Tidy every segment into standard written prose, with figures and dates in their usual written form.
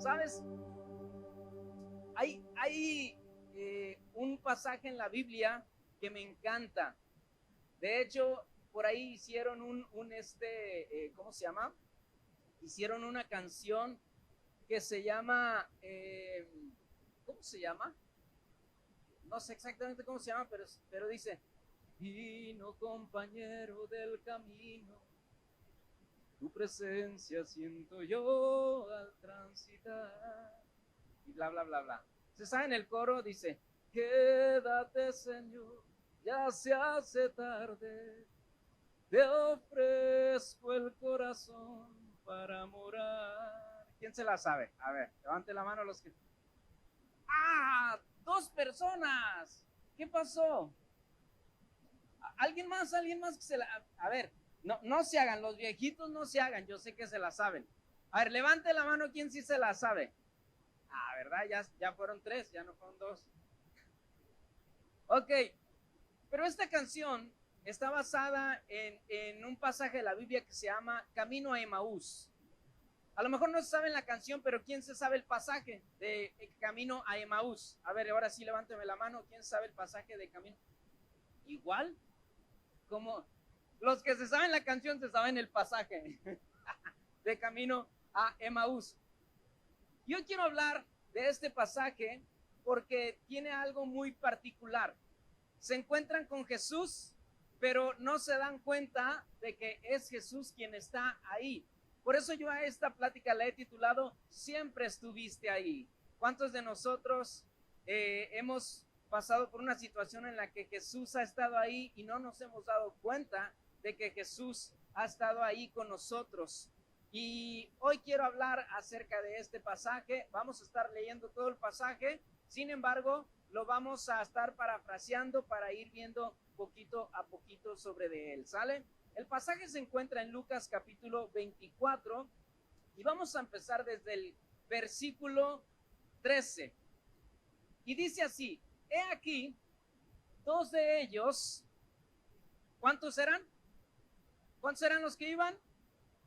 ¿Sabes? Hay un pasaje en la Biblia que me encanta. De hecho, por ahí hicieron ¿cómo se llama? Hicieron una canción que se llama, ¿cómo se llama? No sé exactamente cómo se llama, pero dice, vino compañero del camino, tu presencia siento yo al transitar, y bla, bla, bla, bla. ¿Se saben el coro? Dice, quédate Señor, ya se hace tarde, te ofrezco el corazón para morar. ¿Quién se la sabe? A ver, levante la mano los que... ¡Ah! ¡Dos personas! ¿Qué pasó? ¿Alguien más? ¿Alguien más que se la... A ver, no se hagan, los viejitos no se hagan, yo sé que se la saben. A ver, levante la mano quien sí se la sabe. Ah, ¿verdad? Ya fueron tres, ya no fueron dos. Ok, pero esta canción está basada en un pasaje de la Biblia que se llama Camino a Emaús. A lo mejor no se sabe la canción, pero ¿quién se sabe el pasaje de Camino a Emaús? A ver, ahora sí levánteme la mano. ¿Quién sabe el pasaje de Camino? Igual, como los que se saben la canción se saben el pasaje de Camino a Emaús. Yo quiero hablar de este pasaje porque tiene algo muy particular. Se encuentran con Jesús, pero no se dan cuenta de que es Jesús quien está ahí. Por eso yo a esta plática la he titulado Siempre estuviste ahí. ¿Cuántos de nosotros hemos pasado por una situación en la que Jesús ha estado ahí y no nos hemos dado cuenta de que Jesús ha estado ahí con nosotros? Y hoy quiero hablar acerca de este pasaje. Vamos a estar leyendo todo el pasaje, sin embargo, lo vamos a estar parafraseando para ir viendo poquito a poquito sobre de él, ¿sale? El pasaje se encuentra en Lucas capítulo 24 y vamos a empezar desde el versículo 13. Y dice así, he aquí, dos de ellos, ¿cuántos eran? ¿Cuántos eran los que iban?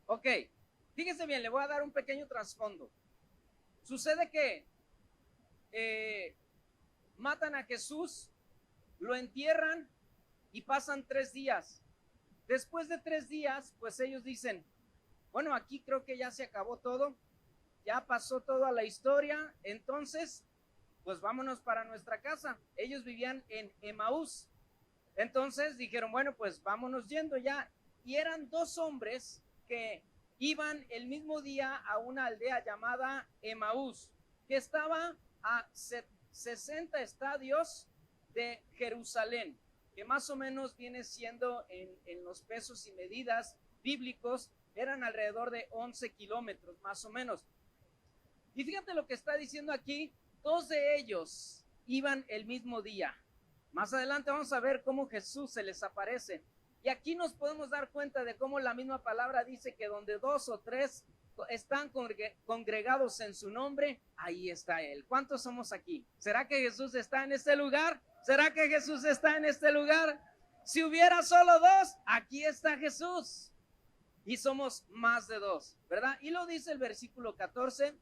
Ok, fíjese bien, le voy a dar un pequeño trasfondo. Sucede que matan a Jesús, lo entierran y pasan 3 días. Después de 3 días, pues ellos dicen, bueno, aquí creo que ya se acabó todo, ya pasó toda la historia, entonces, pues vámonos para nuestra casa. Ellos vivían en Emaús. Entonces dijeron, bueno, pues vámonos yendo ya. Y eran 2 hombres que iban el mismo día a una aldea llamada Emaús, que estaba a 60 estadios de Jerusalén, que más o menos viene siendo en los pesos y medidas bíblicos, eran alrededor de 11 kilómetros más o menos. Y fíjate lo que está diciendo aquí, 2 de ellos iban el mismo día. Más adelante vamos a ver cómo Jesús se les aparece. Y aquí nos podemos dar cuenta de cómo la misma palabra dice que donde 2 o 3 están congregados en su nombre, ahí está Él. ¿Cuántos somos aquí? ¿Será que Jesús está en este lugar? ¿Será que Jesús está en este lugar? Si hubiera solo 2, aquí está Jesús. Y somos más de 2, ¿verdad? Y lo dice el versículo 14,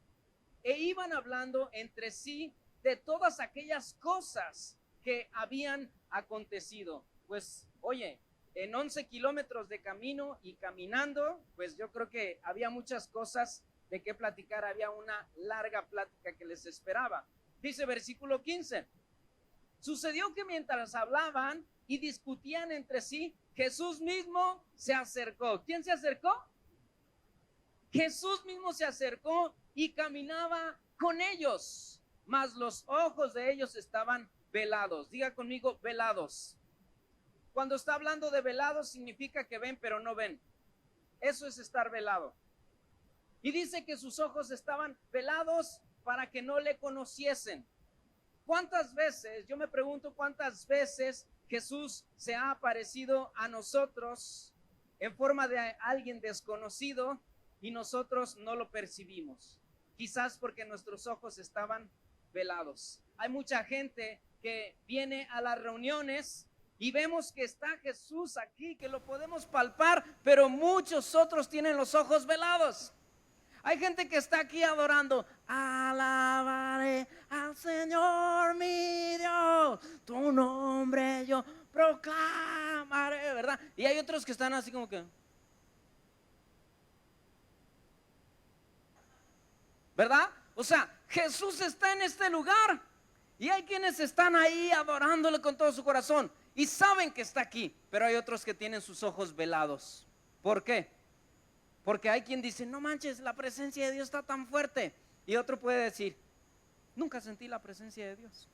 e iban hablando entre sí de todas aquellas cosas que habían acontecido. Pues, oye, en 11 kilómetros de camino y caminando, pues yo creo que había muchas cosas de qué platicar, había una larga plática que les esperaba. Dice versículo 15, sucedió que mientras hablaban y discutían entre sí, Jesús mismo se acercó. ¿Quién se acercó? Jesús mismo se acercó y caminaba con ellos, mas los ojos de ellos estaban velados. Diga conmigo, velados. Cuando está hablando de velados significa que ven pero no ven. Eso es estar velado. Y dice que sus ojos estaban velados para que no le conociesen. ¿Cuántas veces, yo me pregunto cuántas veces Jesús se ha aparecido a nosotros en forma de alguien desconocido y nosotros no lo percibimos? Quizás porque nuestros ojos estaban velados. Hay mucha gente que viene a las reuniones y vemos que está Jesús aquí, que lo podemos palpar, pero muchos otros tienen los ojos velados. Hay gente que está aquí adorando, alabaré al Señor mi Dios, tu nombre yo proclamaré, ¿verdad? Y hay otros que están así como que, ¿verdad? O sea, Jesús está en este lugar y hay quienes están ahí adorándole con todo su corazón y saben que está aquí, pero hay otros que tienen sus ojos velados. ¿Por qué? Porque hay quien dice, no manches, la presencia de Dios está tan fuerte. Y otro puede decir, nunca sentí la presencia de Dios.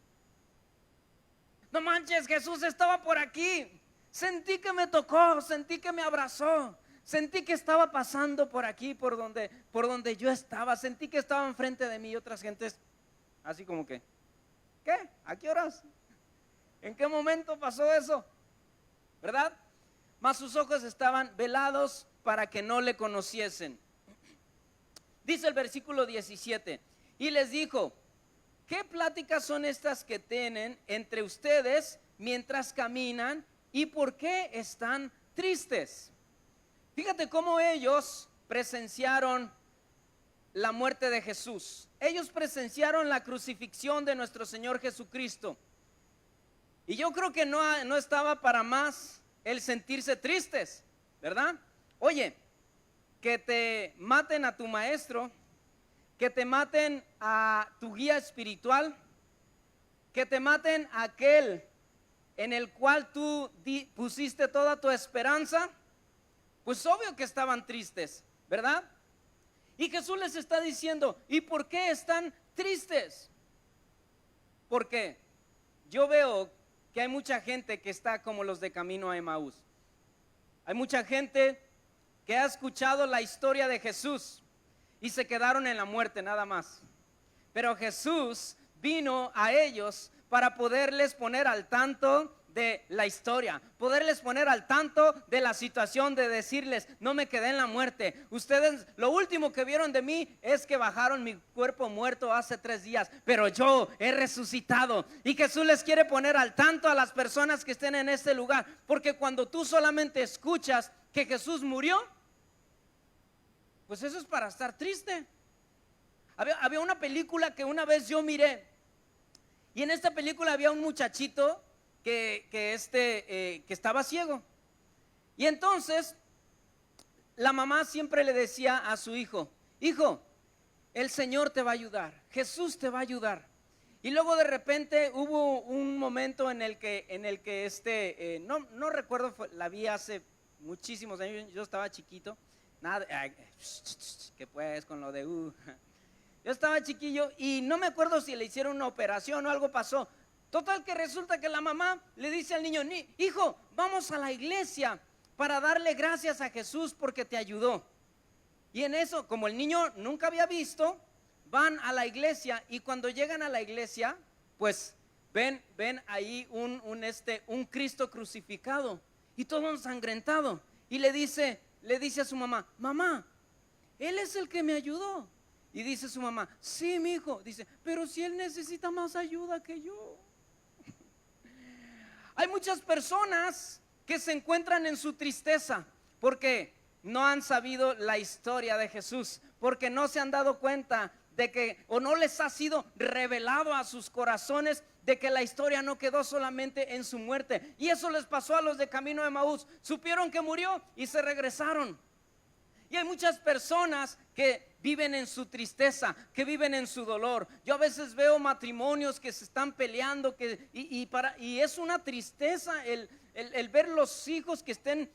No manches, Jesús estaba por aquí. Sentí que me tocó, sentí que me abrazó. Sentí que estaba pasando por aquí, por donde yo estaba. Sentí que estaba enfrente de mí y otras gentes así como que, ¿qué? ¿A qué horas? ¿En qué momento pasó eso? ¿Verdad? Mas sus ojos estaban velados para que no le conociesen. Dice el versículo 17, y les dijo, ¿qué pláticas son estas que tienen entre ustedes mientras caminan y por qué están tristes? Fíjate cómo ellos presenciaron la muerte de Jesús. Ellos presenciaron la crucifixión de nuestro Señor Jesucristo. Y yo creo que no estaba para más el sentirse tristes, ¿verdad? Oye, que te maten a tu maestro, que te maten a tu guía espiritual, que te maten a aquel en el cual tú pusiste toda tu esperanza, pues obvio que estaban tristes, ¿verdad? Y Jesús les está diciendo, ¿y por qué están tristes? Porque yo veo que hay mucha gente que está como los de camino a Emaús. Hay mucha gente que ha escuchado la historia de Jesús y se quedaron en la muerte nada más. Pero Jesús vino a ellos para poderles poner al tanto de la historia, poderles poner al tanto de la situación, de decirles, no me quedé en la muerte. Ustedes lo último que vieron de mí es que bajaron mi cuerpo muerto hace 3 días, pero yo he resucitado. Y Jesús les quiere poner al tanto a las personas que estén en este lugar, porque cuando tú solamente escuchas que Jesús murió, pues eso es para estar triste. Había una película que una vez yo miré, y en esta película había un muchachito que estaba ciego. Y entonces la mamá siempre le decía a su hijo, hijo, el Señor te va a ayudar, Jesús te va a ayudar. Y luego de repente hubo un momento en el que no recuerdo, la vi hace muchísimos años, yo estaba chiquito, nada, que pues con lo de yo estaba chiquillo y no me acuerdo si le hicieron una operación o algo pasó. Total que resulta que la mamá le dice al niño, hijo, vamos a la iglesia para darle gracias a Jesús porque te ayudó. Y en eso, como el niño nunca había visto, van a la iglesia y cuando llegan a la iglesia, pues ven ahí un Cristo crucificado y todo ensangrentado. Y le dice a su mamá, mamá, él es el que me ayudó. Y dice su mamá, sí, mi hijo, dice, pero si él necesita más ayuda que yo. Hay muchas personas que se encuentran en su tristeza porque no han sabido la historia de Jesús, porque no se han dado cuenta de que, o no les ha sido revelado a sus corazones de que la historia no quedó solamente en su muerte. Y eso les pasó a los de Camino de Emaús. Supieron que murió y se regresaron. Y hay muchas personas que viven en su tristeza, que viven en su dolor. Yo a veces veo matrimonios que se están peleando y es una tristeza el ver los hijos que estén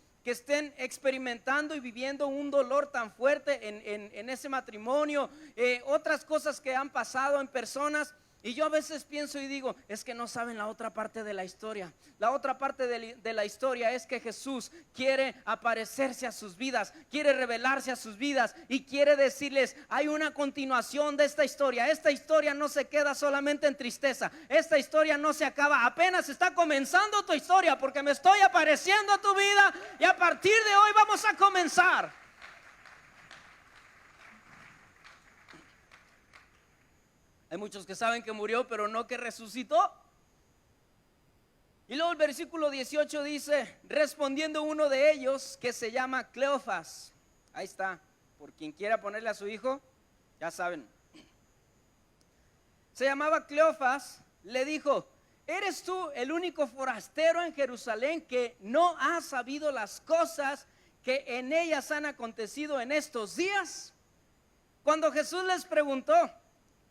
experimentando y viviendo un dolor tan fuerte en ese matrimonio. Otras cosas que han pasado en personas. Y yo a veces pienso y digo, es que no saben la otra parte de la historia. La otra parte de la historia es que Jesús quiere aparecerse a sus vidas, quiere revelarse a sus vidas y quiere decirles, hay una continuación de esta historia. Esta historia no se queda solamente en tristeza. Esta historia no se acaba, apenas está comenzando tu historia porque me estoy apareciendo a tu vida y a partir de hoy vamos a comenzar. Hay muchos que saben que murió, pero no que resucitó. Y luego el versículo 18 dice, respondiendo uno de ellos, que se llama Cleofas. Ahí está, por quien quiera ponerle a su hijo, ya saben. se llamaba Cleofas, le dijo: ¿eres tú el único forastero en Jerusalén que no ha sabido las cosas que en ellas han acontecido en estos días? Cuando Jesús les preguntó,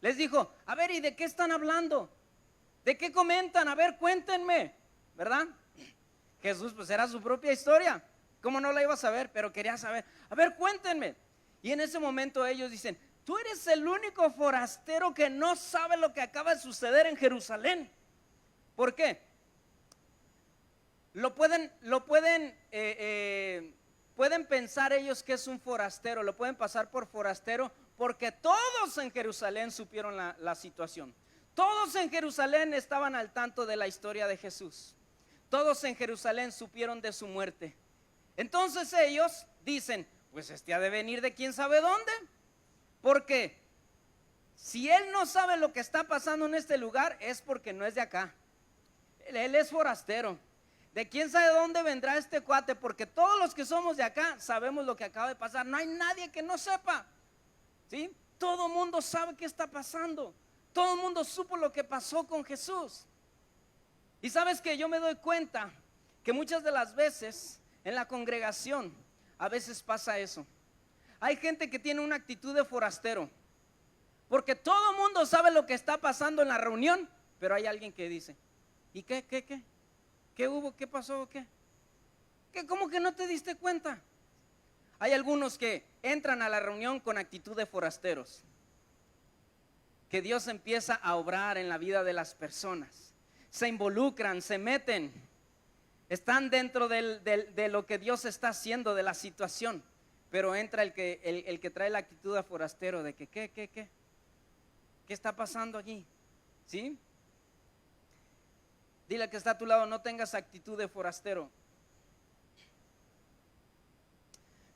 les dijo: a ver, ¿y de qué están hablando? ¿De qué comentan? A ver, cuéntenme, ¿verdad? Jesús, pues era su propia historia. ¿Cómo no la iba a saber? Pero quería saber. A ver, cuéntenme. Y en ese momento ellos dicen: tú eres el único forastero que no sabe lo que acaba de suceder en Jerusalén. ¿Por qué? Pueden pensar ellos que es un forastero, lo pueden pasar por forastero, porque todos en Jerusalén supieron la situación. Todos en Jerusalén estaban al tanto de la historia de Jesús. Todos en Jerusalén supieron de su muerte. Entonces ellos dicen: pues este ha de venir de quién sabe dónde, porque si él no sabe lo que está pasando en este lugar, es porque no es de acá. Él es forastero. De quién sabe dónde vendrá este cuate, porque todos los que somos de acá sabemos lo que acaba de pasar. No hay nadie que no sepa, ¿sí? Todo el mundo sabe qué está pasando. Todo el mundo supo lo que pasó con Jesús. Y sabes que yo me doy cuenta que muchas de las veces en la congregación a veces pasa eso. Hay gente que tiene una actitud de forastero, porque todo el mundo sabe lo que está pasando en la reunión, pero hay alguien que dice: ¿y qué? ¿Qué hubo? ¿Qué pasó? ¿Qué? ¿Cómo que no te diste cuenta? Hay algunos que entran a la reunión con actitud de forasteros, que Dios empieza a obrar en la vida de las personas, se involucran, se meten, están dentro de lo que Dios está haciendo, de la situación, pero entra el que trae la actitud de forastero, de que ¿qué está pasando allí? ¿Sí? Dile al que está a tu lado: no tengas actitud de forastero.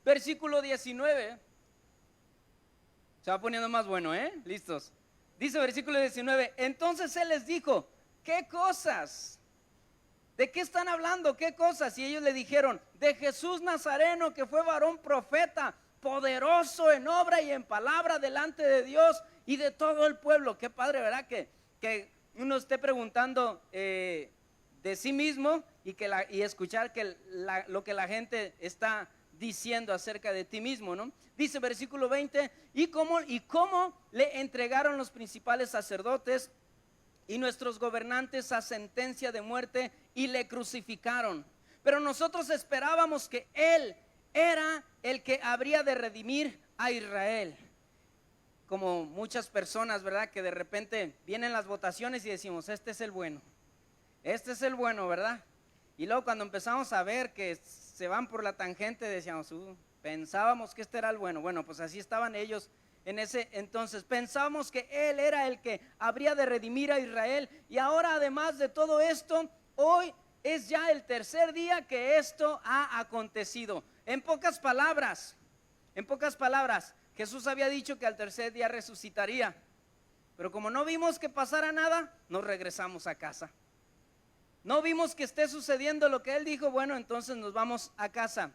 Versículo 19. Se va poniendo más bueno, listos. Dice versículo 19: entonces él les dijo: ¿qué cosas? ¿De qué están hablando? ¿Qué cosas? Y ellos le dijeron: de Jesús Nazareno, que fue varón profeta, poderoso en obra y en palabra delante de Dios y de todo el pueblo. Qué padre, ¿verdad? Que uno esté preguntando de sí mismo y escuchar lo que la gente está diciendo acerca de ti mismo, ¿no? Dice versículo 20: y cómo le entregaron los principales sacerdotes y nuestros gobernantes a sentencia de muerte y le crucificaron. Pero nosotros esperábamos que él era el que habría de redimir a Israel. Como muchas personas, ¿verdad? Que de repente vienen las votaciones y decimos: este es el bueno, ¿verdad? Y luego cuando empezamos a ver que se van por la tangente, decíamos: pensábamos que este era el bueno. Bueno, pues así estaban ellos en ese entonces. Pensábamos que él era el que habría de redimir a Israel. Y ahora, además de todo esto, hoy es ya el tercer día que esto ha acontecido. En pocas palabras, Jesús había dicho que al tercer día resucitaría, pero como no vimos que pasara nada, nos regresamos a casa. No vimos que esté sucediendo lo que él dijo. Bueno, entonces nos vamos a casa.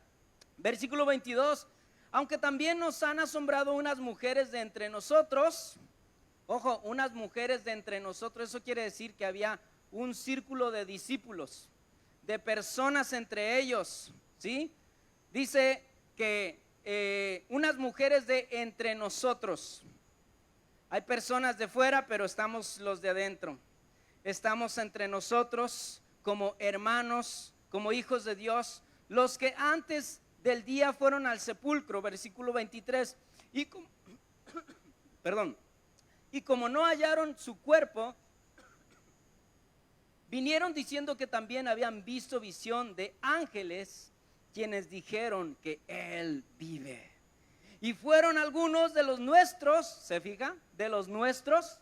Versículo 22: aunque también nos han asombrado unas mujeres de entre nosotros. Ojo, unas mujeres de entre nosotros, eso quiere decir que había un círculo de discípulos, de personas entre ellos, ¿sí? Dice que unas mujeres de entre nosotros. Hay personas de fuera, pero estamos los de adentro. Estamos entre nosotros como hermanos, como hijos de Dios, los que antes del día fueron al sepulcro. Versículo 23: y como no hallaron su cuerpo, vinieron diciendo que también habían visto visión de ángeles, quienes dijeron que él vive. Y fueron algunos de los nuestros, ¿se fija? De los nuestros.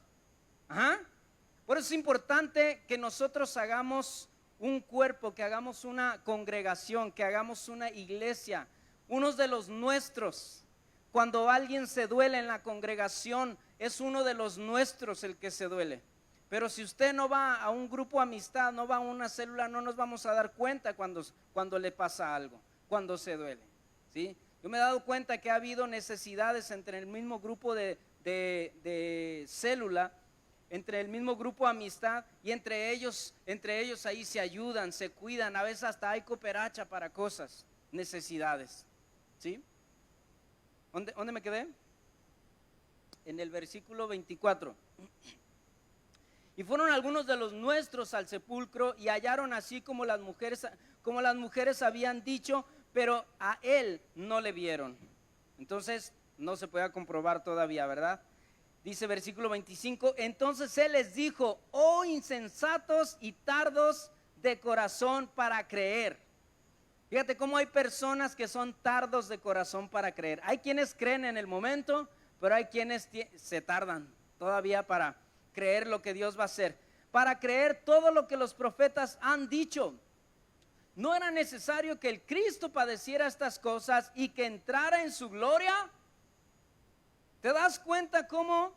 Por eso es importante que nosotros hagamos un cuerpo, que hagamos una congregación, que hagamos una iglesia. Unos de los nuestros. Cuando alguien se duele en la congregación, es uno de los nuestros el que se duele. Pero si usted no va a un grupo de amistad, no va a una célula, no nos vamos a dar cuenta cuando le pasa algo, cuando se duele, ¿sí? Yo me he dado cuenta que ha habido necesidades entre el mismo grupo de célula, entre el mismo grupo de amistad, y entre ellos ahí se ayudan, se cuidan, a veces hasta hay cooperacha para cosas, necesidades, ¿sí? ¿Dónde me quedé? En el versículo 24. Y fueron algunos de los nuestros al sepulcro y hallaron así como las mujeres habían dicho, pero a él no le vieron. Entonces no se puede comprobar todavía, ¿verdad? Dice versículo 25, entonces él les dijo, oh insensatos y tardos de corazón para creer. Fíjate cómo hay personas que son tardos de corazón para creer. Hay quienes creen en el momento, pero hay quienes se tardan todavía para creer lo que Dios va a hacer. Para creer todo lo que los profetas han dicho. ¿No era necesario que el Cristo padeciera estas cosas y que entrara en su gloria? ¿Te das cuenta cómo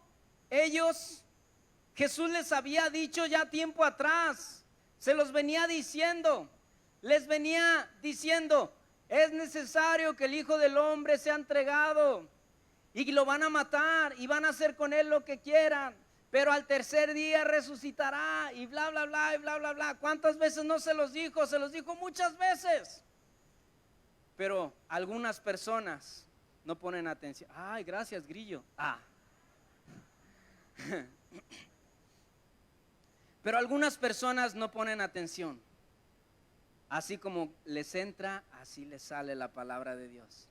Jesús les había dicho ya tiempo atrás? Se los venía diciendo, les venía diciendo, es necesario que el Hijo del Hombre sea entregado y lo van a matar y van a hacer con él lo que quieran, pero al tercer día resucitará y bla, bla, bla, y bla, bla, bla. ¿Cuántas veces no se los dijo? Se los dijo muchas veces. Pero algunas personas no ponen atención. Ay, gracias, Grillo. Pero algunas personas no ponen atención. Así como les entra, así les sale la palabra de Dios.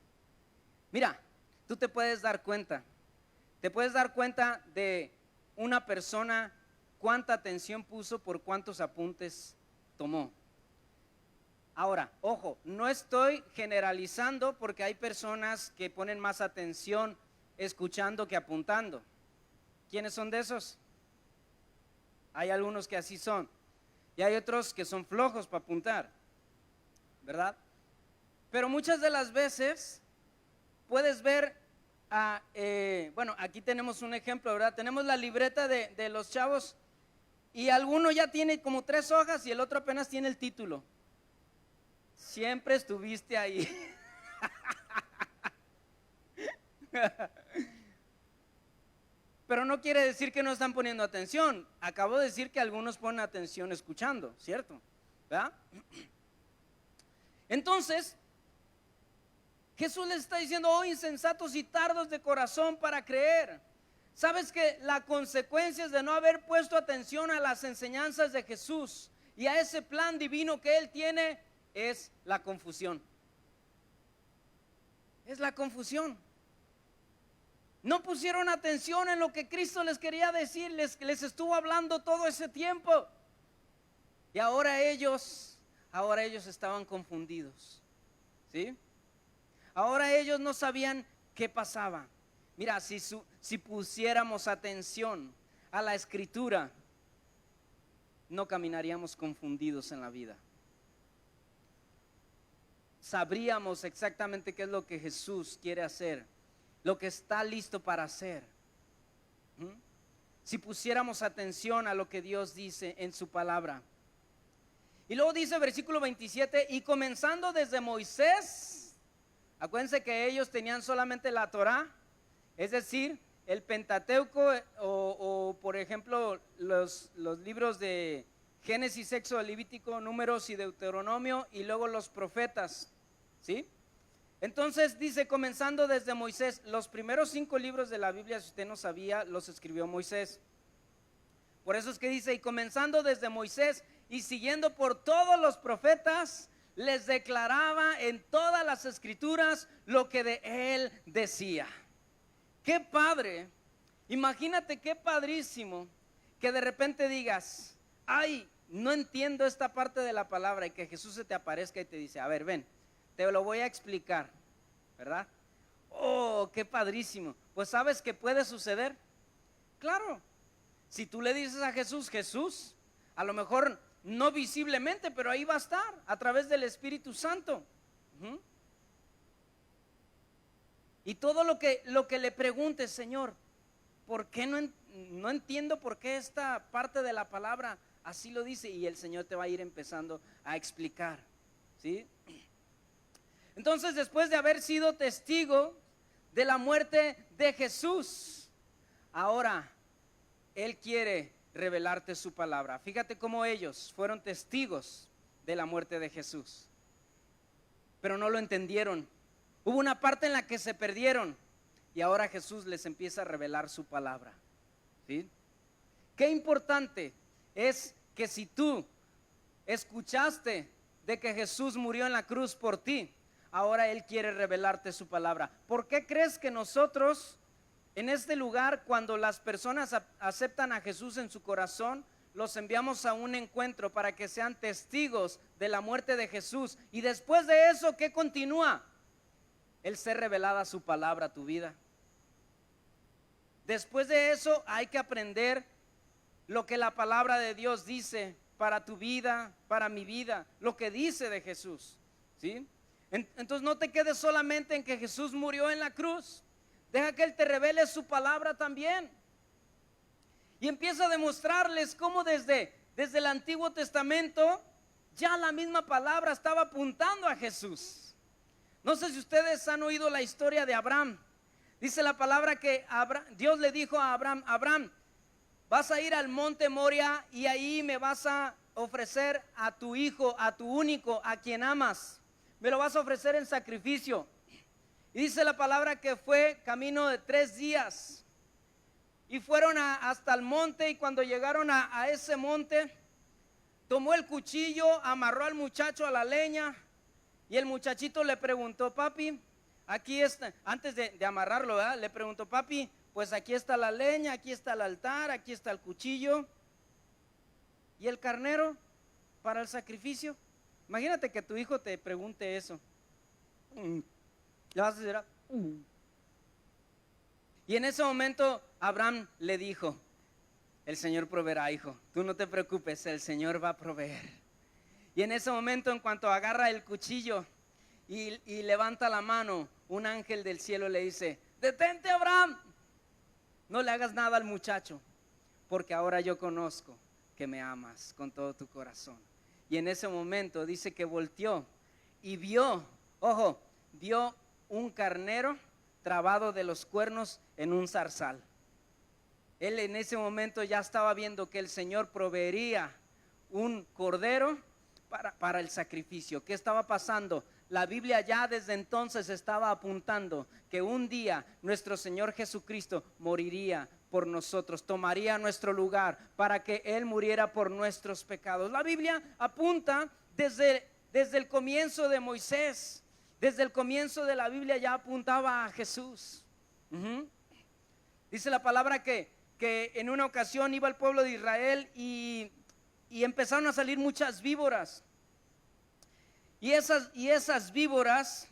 Mira, tú te puedes dar cuenta. Te puedes dar cuenta de una persona cuánta atención puso por cuántos apuntes tomó. Ahora, ojo, no estoy generalizando porque hay personas que ponen más atención escuchando que apuntando. ¿Quiénes son de esos? Hay algunos que así son y hay otros que son flojos para apuntar, ¿verdad? Pero muchas de las veces puedes ver, bueno, aquí tenemos un ejemplo, ¿verdad? Tenemos la libreta de los chavos y alguno ya tiene como 3 hojas y el otro apenas tiene el título. Siempre estuviste ahí. Pero no quiere decir que no están poniendo atención. Acabo de decir que algunos ponen atención escuchando, ¿cierto? ¿Verdad? Entonces, Jesús les está diciendo, oh insensatos y tardos de corazón para creer. ¿Sabes que la consecuencia de no haber puesto atención a las enseñanzas de Jesús y a ese plan divino que Él tiene es la confusión? Es la confusión. No pusieron atención en lo que Cristo les quería decir, les estuvo hablando todo ese tiempo. Y ahora ellos estaban confundidos, ¿sí? Ahora ellos no sabían qué pasaba. Mira, si pusiéramos atención a la Escritura, no caminaríamos confundidos en la vida. Sabríamos exactamente qué es lo que Jesús quiere hacer, lo que está listo para hacer. Si pusiéramos atención a lo que Dios dice en su palabra. Y luego dice versículo 27, y comenzando desde Moisés, acuérdense que ellos tenían solamente la Torá, es decir, el Pentateuco o por ejemplo los libros de Génesis, Éxodo, Levítico, Números y Deuteronomio, y luego los profetas, ¿sí? Entonces dice, comenzando desde Moisés, los primeros 5 libros de la Biblia, si usted no sabía, los escribió Moisés. Por eso es que dice, y comenzando desde Moisés y siguiendo por todos los profetas, les declaraba en todas las escrituras lo que de él decía. Qué padre, imagínate qué padrísimo que de repente digas, ay, no entiendo esta parte de la palabra, y que Jesús se te aparezca y te dice, a ver, ven, te lo voy a explicar, ¿verdad? Oh, qué padrísimo. Pues ¿sabes qué puede suceder? Claro, si tú le dices a Jesús, Jesús, a lo mejor no visiblemente, pero ahí va a estar a través del Espíritu Santo. Y todo lo que le preguntes, Señor, ¿por qué no entiendo por qué esta parte de la palabra así lo dice? Y el Señor te va a ir empezando a explicar, ¿sí? Entonces, después de haber sido testigo de la muerte de Jesús, ahora Él quiere revelarte su palabra. Fíjate cómo ellos fueron testigos de la muerte de Jesús, pero no lo entendieron. Hubo una parte en la que se perdieron y ahora Jesús les empieza a revelar su palabra, ¿sí? Qué importante es que si tú escuchaste de que Jesús murió en la cruz por ti, ahora Él quiere revelarte su palabra. ¿Por qué crees que nosotros en este lugar, cuando las personas aceptan a Jesús en su corazón, los enviamos a un encuentro para que sean testigos de la muerte de Jesús? Y después de eso, ¿qué continúa? El ser revelada su palabra a tu vida. Después de eso hay que aprender lo que la palabra de Dios dice para tu vida, para mi vida, lo que dice de Jesús, ¿sí? Entonces no te quedes solamente en que Jesús murió en la cruz. Deja que Él te revele su palabra también. Y empieza a demostrarles cómo desde el Antiguo Testamento ya la misma palabra estaba apuntando a Jesús. No sé si ustedes han oído la historia de Abraham. Dice la palabra que Dios le dijo a Abraham: Abraham, vas a ir al monte Moria y ahí me vas a ofrecer a tu hijo, a tu único, a quien amas. Me lo vas a ofrecer en sacrificio. Y dice la palabra que fue camino de 3 días. Y fueron hasta el monte, y cuando llegaron a ese monte, tomó el cuchillo, amarró al muchacho a la leña, y el muchachito le preguntó: papi, aquí está, antes de amarrarlo, ¿verdad? Le preguntó: papi, pues aquí está la leña, aquí está el altar, aquí está el cuchillo, y el carnero para el sacrificio. Imagínate que tu hijo te pregunte eso. Le vas a decir: Y en ese momento Abraham le dijo: el Señor proveerá, hijo, tú no te preocupes, el Señor va a proveer. Y en ese momento, en cuanto agarra el cuchillo y levanta la mano, un ángel del cielo le dice: detente, Abraham, no le hagas nada al muchacho, porque ahora yo conozco que me amas con todo tu corazón. Y en ese momento dice que volteó y vio, vio un carnero trabado de los cuernos en un zarzal. Él en ese momento ya estaba viendo que el Señor proveería un cordero para el sacrificio. ¿Qué estaba pasando? La Biblia ya desde entonces estaba apuntando que un día nuestro Señor Jesucristo moriría por nosotros, tomaría nuestro lugar para que Él muriera por nuestros pecados. La Biblia apunta desde el comienzo de Moisés, desde el comienzo de la Biblia ya apuntaba a Jesús. Dice la palabra que en una ocasión iba el pueblo de Israel y empezaron a salir muchas víboras. Y esas víboras,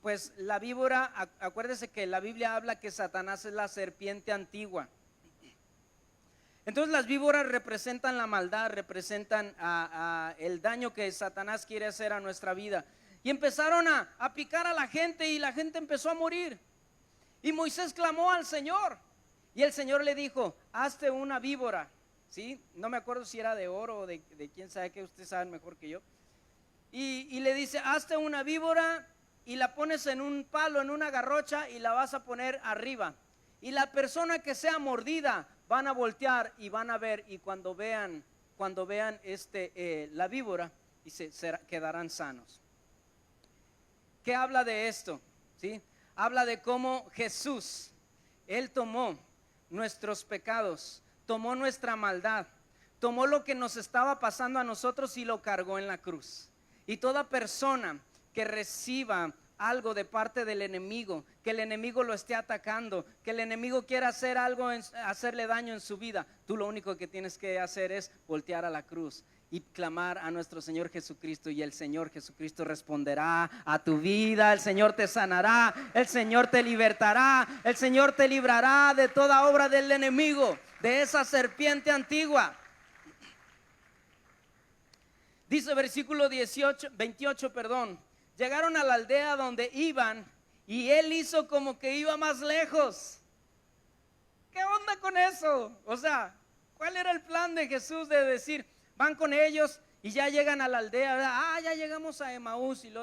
pues la víbora, acuérdese que la Biblia habla que Satanás es la serpiente antigua. Entonces las víboras representan la maldad, representan el daño que Satanás quiere hacer a nuestra vida. Y empezaron a picar a la gente y la gente empezó a morir. Y Moisés clamó al Señor y el Señor le dijo: hazte una víbora, ¿sí? No me acuerdo si era de oro o de quién sabe, que ustedes saben mejor que yo. Y le dice: hazte una víbora y la pones en un palo, en una garrocha, y la vas a poner arriba. Y la persona que sea mordida van a voltear y van a ver, y cuando vean la víbora, y se quedarán sanos. ¿Qué habla de esto? ¿Sí? Habla de cómo Jesús, Él tomó nuestros pecados, tomó nuestra maldad, tomó lo que nos estaba pasando a nosotros y lo cargó en la cruz. Y toda persona que reciba algo de parte del enemigo, que el enemigo lo esté atacando, que el enemigo quiera hacer algo, hacerle daño en su vida, tú lo único que tienes que hacer es voltear a la cruz y clamar a nuestro Señor Jesucristo, y el Señor Jesucristo responderá a tu vida. El Señor te sanará, el Señor te libertará, el Señor te librará de toda obra del enemigo, de esa serpiente antigua. Dice versículo 28, llegaron a la aldea donde iban y Él hizo como que iba más lejos. ¿Qué onda con eso? O sea, ¿cuál era el plan de Jesús de decir, van con ellos y ya llegan a la aldea, ¿verdad? Ya llegamos a Emaús, y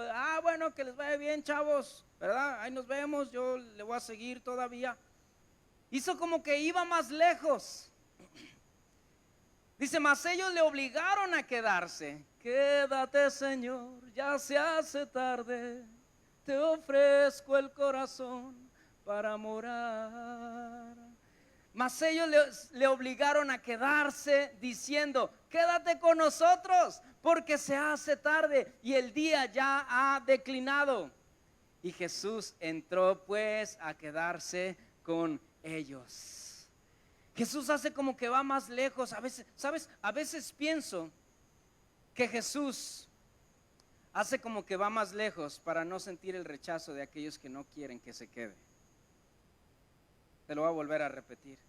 bueno, que les vaya bien, chavos, ¿verdad? Ahí nos vemos, yo le voy a seguir todavía. Hizo como que iba más lejos. Dice, mas ellos le obligaron a quedarse. Quédate, Señor, ya se hace tarde. Te ofrezco el corazón para morar. Mas ellos le obligaron a quedarse diciendo, quédate con nosotros porque se hace tarde y el día ya ha declinado. Y Jesús entró pues a quedarse con ellos. Jesús hace como que va más lejos. A veces, ¿sabes? A veces pienso que Jesús hace como que va más lejos para no sentir el rechazo de aquellos que no quieren que se quede. Te lo voy a volver a repetir.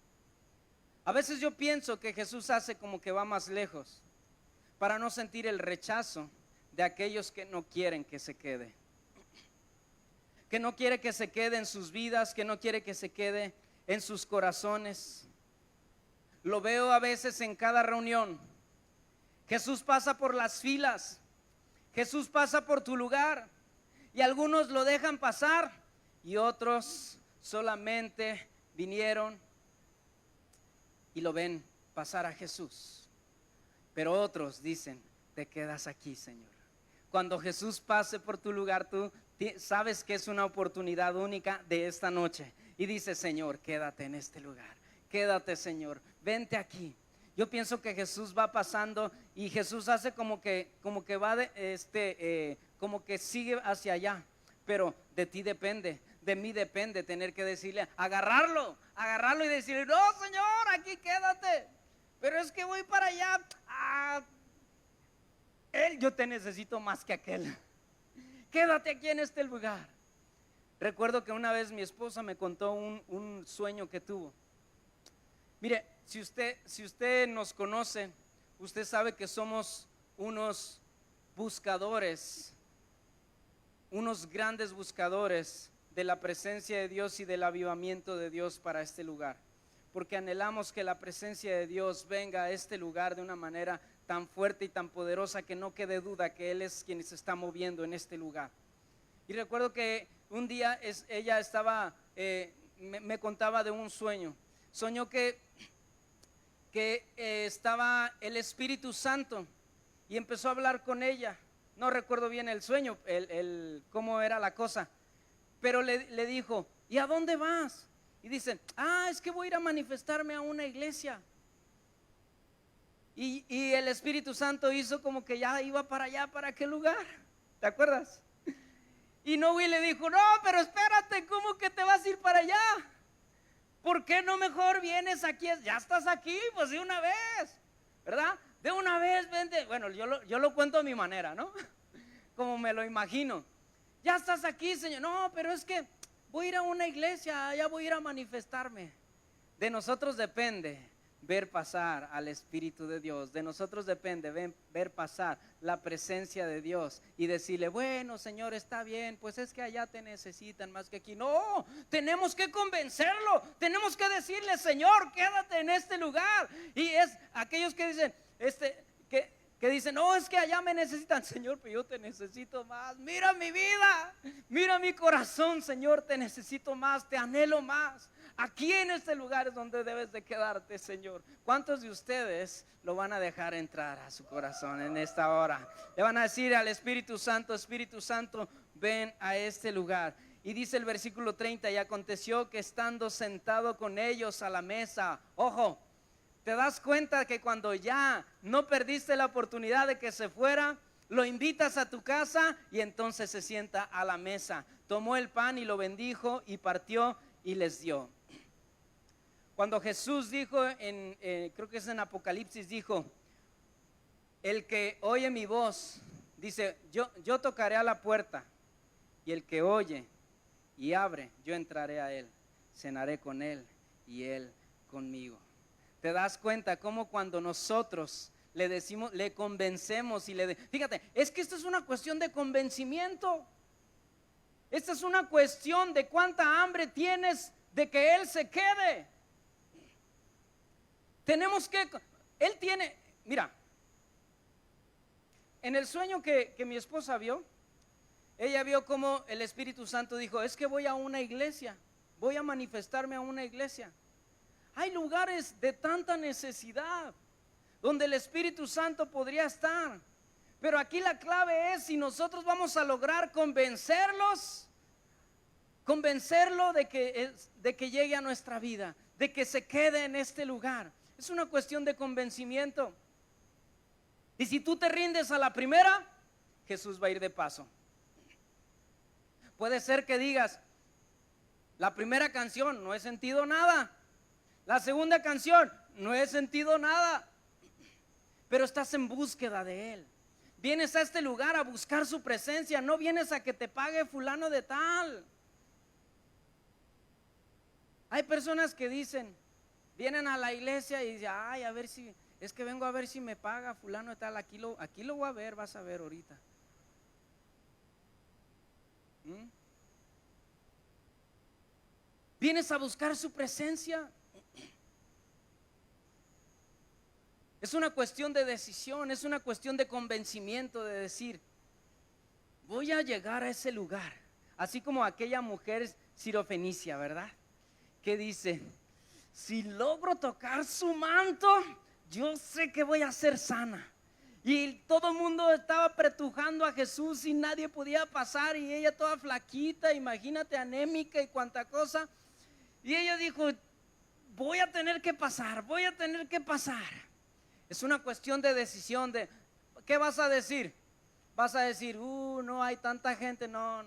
A veces yo pienso que Jesús hace como que va más lejos para no sentir el rechazo de aquellos que no quieren que se quede. Que no quiere que se quede en sus vidas, que no quiere que se quede en sus corazones. Lo veo a veces en cada reunión. Jesús pasa por las filas, Jesús pasa por tu lugar y algunos lo dejan pasar y otros solamente vinieron y lo ven pasar a Jesús. Pero otros dicen, te quedas aquí, Señor. Cuando Jesús pase por tu lugar, tú sabes que es una oportunidad única de esta noche y dices, Señor, quédate en este lugar, quédate, Señor, vente aquí. Yo pienso que Jesús va pasando y Jesús hace como que va como que sigue hacia allá, pero de ti depende, de mí depende tener que decirle, agarrarlo y decirle, no, Señor, aquí quédate, pero es que voy para allá. Yo te necesito más que aquel. Quédate aquí en este lugar. Recuerdo que una vez mi esposa me contó un sueño que tuvo. Mire, si usted nos conoce, usted sabe que somos unos buscadores, unos grandes buscadores de la presencia de Dios y del avivamiento de Dios para este lugar. Porque anhelamos que la presencia de Dios venga a este lugar de una manera tan fuerte y tan poderosa que no quede duda que Él es quien se está moviendo en este lugar. Y recuerdo que un día ella estaba, me contaba de un sueño. Soñó que estaba el Espíritu Santo y empezó a hablar con ella. No recuerdo bien el sueño, cómo era la cosa, pero le dijo, ¿y a dónde vas? Y dicen, es que voy a ir a manifestarme a una iglesia. Y el Espíritu Santo hizo como que ya iba para allá, ¿para qué lugar? ¿Te acuerdas? Y Noé le dijo, no, pero espérate, ¿cómo que te vas a ir para allá? ¿Por qué no mejor vienes aquí? Ya estás aquí, pues de una vez, ¿verdad? De una vez, vente. Bueno, yo lo cuento a mi manera, ¿no? Como me lo imagino. Ya estás aquí, Señor. No, pero es que voy a ir a una iglesia, ya voy a ir a manifestarme. De nosotros depende ver pasar al Espíritu de Dios. De nosotros depende ver pasar la presencia de Dios y decirle, bueno, Señor, está bien, pues es que allá te necesitan más que aquí. No, tenemos que convencerlo, tenemos que decirle, Señor, quédate en este lugar. Y es aquellos que dicen, que dicen, no, es que allá me necesitan, Señor, pero yo te necesito más. Mira mi vida, mira mi corazón, Señor, te necesito más, te anhelo más. Aquí en este lugar es donde debes de quedarte, Señor. ¿Cuántos de ustedes lo van a dejar entrar a su corazón en esta hora? Le van a decir al Espíritu Santo, ven a este lugar. Y dice el versículo 30, y aconteció que estando sentado con ellos a la mesa, ojo, ¿te das cuenta que cuando ya no perdiste la oportunidad de que se fuera, lo invitas a tu casa y entonces se sienta a la mesa? Tomó el pan y lo bendijo y partió y les dio. Cuando Jesús dijo, creo que es en Apocalipsis, dijo, el que oye mi voz, dice, yo tocaré a la puerta, y el que oye y abre, yo entraré a él, cenaré con él y él conmigo. ¿Te das cuenta cómo cuando nosotros le decimos, le convencemos y fíjate, es que esto es una cuestión de convencimiento. Esta es una cuestión de cuánta hambre tienes de que Él se quede. Tenemos que, Él tiene, mira, en el sueño que mi esposa vio, ella vio como el Espíritu Santo dijo, es que voy a una iglesia, voy a manifestarme a una iglesia. Hay lugares de tanta necesidad donde el Espíritu Santo podría estar. Pero aquí la clave es si nosotros vamos a lograr convencerlo de que llegue a nuestra vida, de que se quede en este lugar. Es una cuestión de convencimiento. Y si tú te rindes a la primera, Jesús va a ir de paso. Puede ser que digas, la primera canción no he sentido nada, la segunda canción no he sentido nada, pero estás en búsqueda de Él. Vienes a este lugar a buscar su presencia, no vienes a que te pague fulano de tal. Hay personas que dicen, vienen a la iglesia y dicen, ay, a ver si, es que vengo a ver si me paga fulano de tal, aquí lo voy a ver, vas a ver ahorita. Vienes a buscar su presencia. Es una cuestión de decisión, es una cuestión de convencimiento, de decir, voy a llegar a ese lugar. Así como aquella mujer sirofenicia, ¿verdad? Que dice, si logro tocar su manto, yo sé que voy a ser sana. Y todo el mundo estaba apretujando a Jesús y nadie podía pasar, y ella toda flaquita, imagínate, anémica y cuanta cosa. Y ella dijo, voy a tener que pasar, voy a tener que pasar. Es una cuestión de decisión. ¿Qué vas a decir? Vas a decir, no hay tanta gente, no,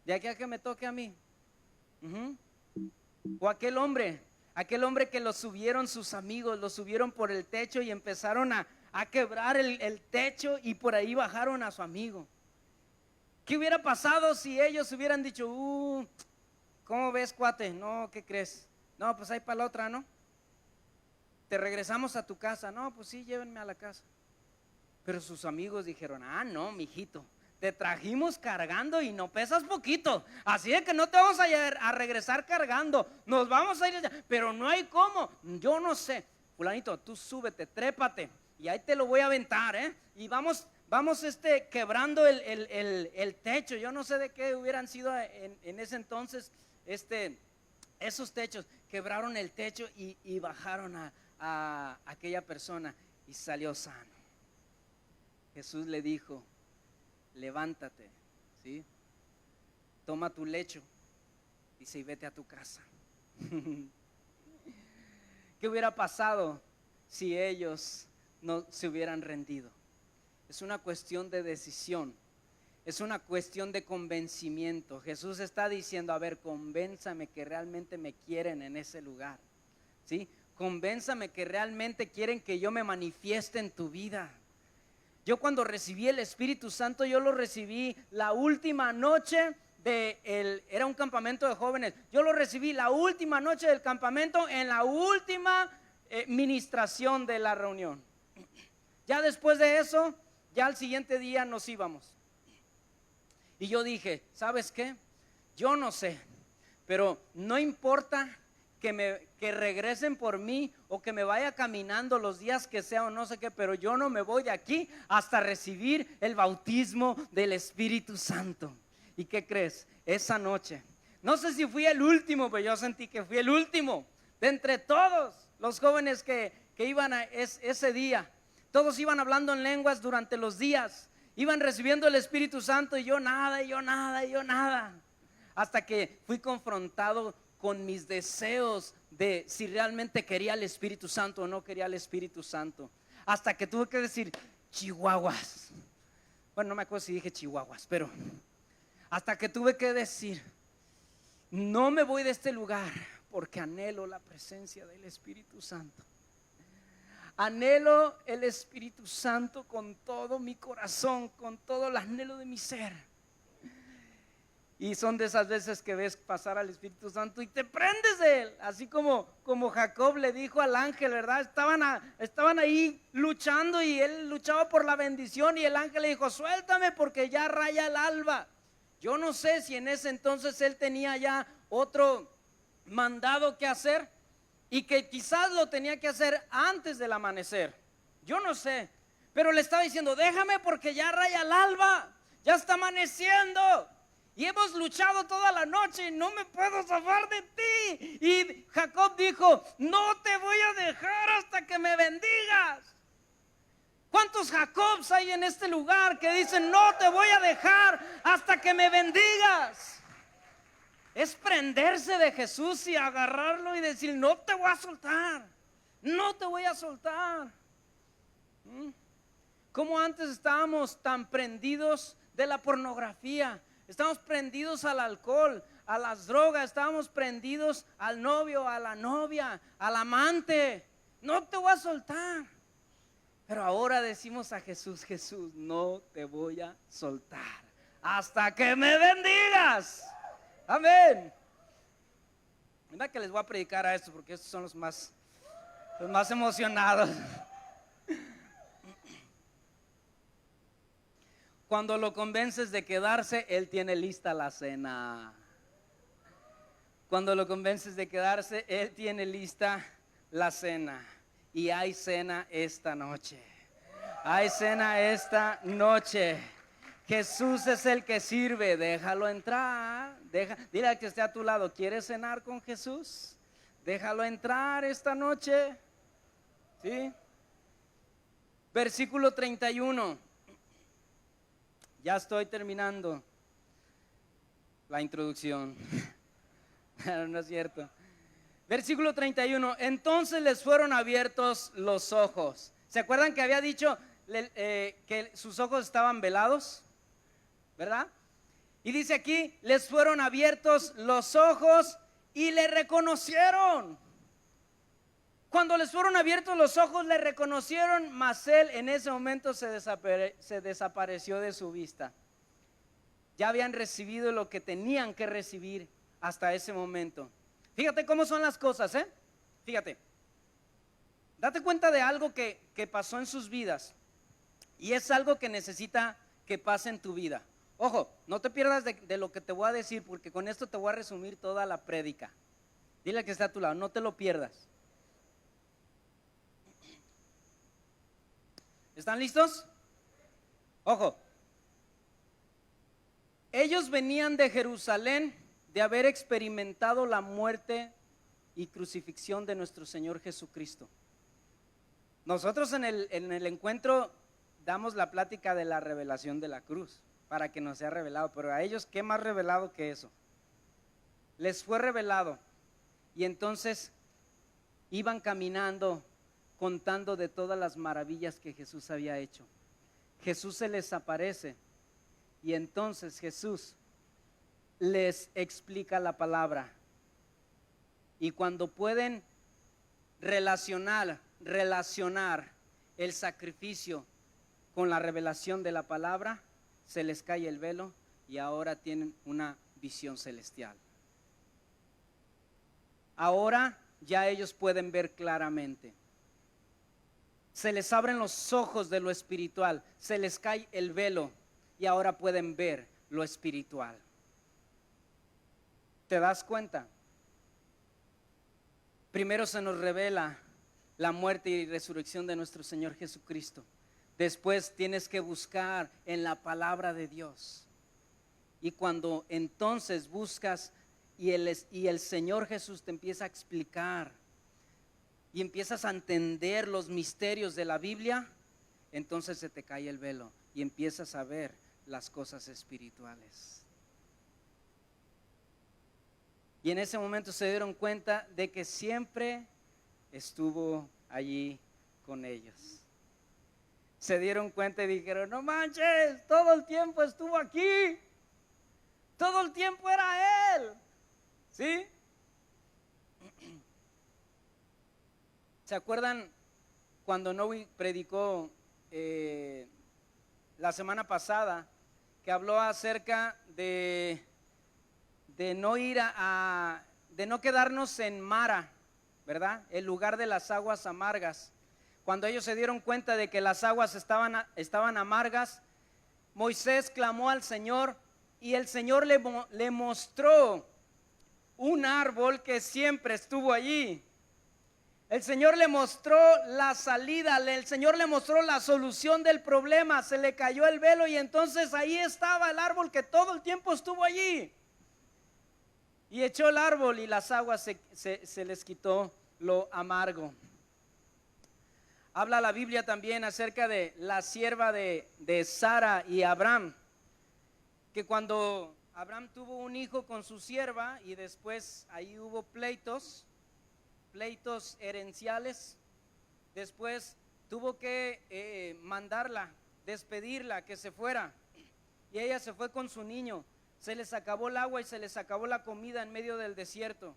de aquí a que me toque a mí. O aquel hombre que lo subieron sus amigos, lo subieron por el techo y empezaron a quebrar el techo y por ahí bajaron a su amigo. ¿Qué hubiera pasado si ellos hubieran dicho, ¿cómo ves, cuate? No, ¿qué crees? No, pues ahí para la otra, ¿no? Te regresamos a tu casa. No, pues sí, llévenme a la casa. Pero sus amigos dijeron, no, mijito, te trajimos cargando y no pesas poquito, así de que no te vamos a regresar cargando, nos vamos a ir allá, pero no hay cómo, yo no sé. Fulanito, tú súbete, trépate y ahí te lo voy a aventar, y vamos quebrando el techo. Yo no sé de qué hubieran sido en ese entonces esos techos. Quebraron el techo y bajaron a aquella persona y salió sano. Jesús le dijo, levántate, ¿sí? Toma tu lecho, dice, y vete a tu casa. ¿Qué hubiera pasado si ellos no se hubieran rendido? Es una cuestión de decisión, es una cuestión de convencimiento. Jesús está diciendo, a ver, convénzame que realmente me quieren en ese lugar, ¿sí? Convénzame que realmente quieren que yo me manifieste en tu vida. Yo cuando recibí el Espíritu Santo, yo lo recibí la última noche era un campamento de jóvenes. Yo lo recibí la última noche del campamento, en la última ministración de la reunión. Ya después de eso, ya al siguiente día nos íbamos. Y yo dije, ¿sabes qué? Yo no sé, pero no importa que regresen por mí o que me vaya caminando los días que sea o no sé qué, pero yo no me voy de aquí hasta recibir el bautismo del Espíritu Santo. ¿Y qué crees? Esa noche, no sé si fui el último, pero yo sentí que fui el último de entre todos los jóvenes que iban ese día. Todos iban hablando en lenguas durante los días, iban recibiendo el Espíritu Santo, y yo nada, hasta que fui confrontado con mis deseos de si realmente quería el Espíritu Santo o no quería el Espíritu Santo. Hasta que tuve que decir, chihuahuas. Bueno, no me acuerdo si dije chihuahuas, pero hasta que tuve que decir, no me voy de este lugar porque anhelo la presencia del Espíritu Santo. Anhelo el Espíritu Santo con todo mi corazón, con todo el anhelo de mi ser. Y son de esas veces que ves pasar al Espíritu Santo y te prendes de él, así como Jacob le dijo al ángel, ¿verdad? Estaban ahí luchando y él luchaba por la bendición, y el ángel le dijo, suéltame porque ya raya el alba. Yo no sé si en ese entonces él tenía ya otro mandado que hacer y que quizás lo tenía que hacer antes del amanecer. Yo no sé, pero le estaba diciendo, déjame porque ya raya el alba, ya está amaneciendo. y hemos luchado toda la noche y no me puedo zafar de ti. Y Jacob dijo, no te voy a dejar hasta que me bendigas. ¿Cuántos Jacobs hay en este lugar que dicen, no te voy a dejar hasta que me bendigas? Es prenderse de Jesús y agarrarlo y decir, no te voy a soltar, no te voy a soltar. Como antes estábamos tan prendidos de la pornografía, estábamos prendidos al alcohol, a las drogas, estábamos prendidos al novio, a la novia, al amante. No te voy a soltar. Pero ahora decimos a Jesús, Jesús, no te voy a soltar hasta que me bendigas. Amén. Mira que les voy a predicar a esto porque estos son los más emocionados. Cuando lo convences de quedarse, Él tiene lista la cena. Cuando lo convences de quedarse, Él tiene lista la cena. Y hay cena esta noche. Hay cena esta noche. Jesús es el que sirve. Déjalo entrar. Dile al que esté a tu lado, ¿quieres cenar con Jesús? Déjalo entrar esta noche. ¿Sí? Versículo 31. Ya estoy terminando la introducción. No es cierto. Versículo 31. Entonces les fueron abiertos los ojos. ¿Se acuerdan que había dicho que sus ojos estaban velados? ¿Verdad? Y dice aquí, les fueron abiertos los ojos y le reconocieron. Cuando les fueron abiertos los ojos, le reconocieron, mas él en ese momento se desapareció de su vista. Ya habían recibido lo que tenían que recibir hasta ese momento. Fíjate cómo son las cosas, Fíjate. Date cuenta de algo que pasó en sus vidas. Y es algo que necesita que pase en tu vida. Ojo, no te pierdas de lo que te voy a decir, porque con esto te voy a resumir toda la prédica. Dile al que está a tu lado, no te lo pierdas. ¿Están listos? Ojo. Ellos venían de Jerusalén de haber experimentado la muerte y crucifixión de nuestro Señor Jesucristo. Nosotros en el encuentro damos la plática de la revelación de la cruz para que nos sea revelado, pero a ellos, ¿qué más revelado que eso? Les fue revelado y entonces iban caminando contando de todas las maravillas que Jesús había hecho. Jesús se les aparece y entonces Jesús les explica la palabra. Y cuando pueden relacionar el sacrificio con la revelación de la palabra, se les cae el velo y ahora tienen una visión celestial. Ahora ya ellos pueden ver claramente. Se les abren los ojos de lo espiritual, se les cae el velo y ahora pueden ver lo espiritual. ¿Te das cuenta? Primero se nos revela la muerte y resurrección de nuestro Señor Jesucristo. Después tienes que buscar en la palabra de Dios. Y cuando entonces buscas y el Señor Jesús te empieza a explicar y empiezas a entender los misterios de la Biblia, entonces se te cae el velo y empiezas a ver las cosas espirituales. Y en ese momento se dieron cuenta de que siempre estuvo allí con ellos. Se dieron cuenta y dijeron, no manches, todo el tiempo estuvo aquí. Todo el tiempo era Él. ¿Sí? ¿Se acuerdan cuando Noé predicó la semana pasada, que habló acerca de no ir de no quedarnos en Mara, ¿verdad? El lugar de las aguas amargas. Cuando ellos se dieron cuenta de que las aguas estaban amargas, Moisés clamó al Señor y el Señor le mostró un árbol que siempre estuvo allí. El Señor le mostró la salida, el Señor le mostró la solución del problema. Se le cayó el velo y entonces ahí estaba el árbol que todo el tiempo estuvo allí. Y echó el árbol y las aguas se les quitó lo amargo. Habla la Biblia también acerca de la sierva de Sara y Abraham, que cuando Abraham tuvo un hijo con su sierva y después ahí hubo pleitos herenciales, después tuvo que mandarla, despedirla, que se fuera, y ella se fue con su niño. Se les acabó el agua y se les acabó la comida en medio del desierto,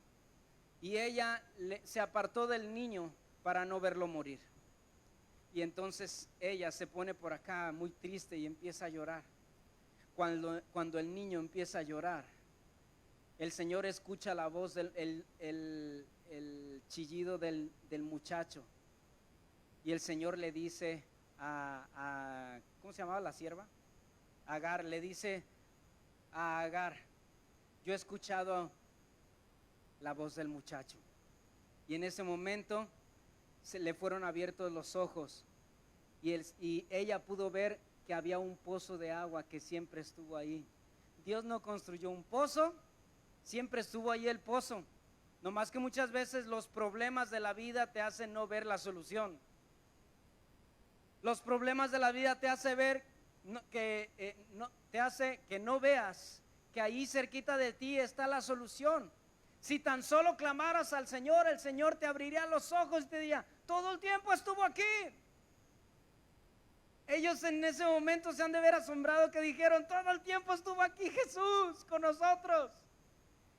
y ella se apartó del niño para no verlo morir. Y entonces ella se pone por acá muy triste y empieza a llorar. Cuando el niño empieza a llorar, el Señor escucha la voz el chillido del muchacho, y el Señor le dice a ¿cómo se llamaba la sierva? Agar, le dice a Agar: yo he escuchado la voz del muchacho. Y en ese momento se le fueron abiertos los ojos, y ella pudo ver que había un pozo de agua que siempre estuvo ahí. Dios no construyó un pozo, siempre estuvo ahí el pozo. No más que muchas veces los problemas de la vida te hacen no ver la solución. Los problemas de la vida te hace ver te hace que no veas que ahí cerquita de ti está la solución. Si tan solo clamaras al Señor, el Señor te abriría los ojos y te diría: todo el tiempo estuvo aquí. Ellos en ese momento se han de ver asombrado, que dijeron: todo el tiempo estuvo aquí Jesús con nosotros.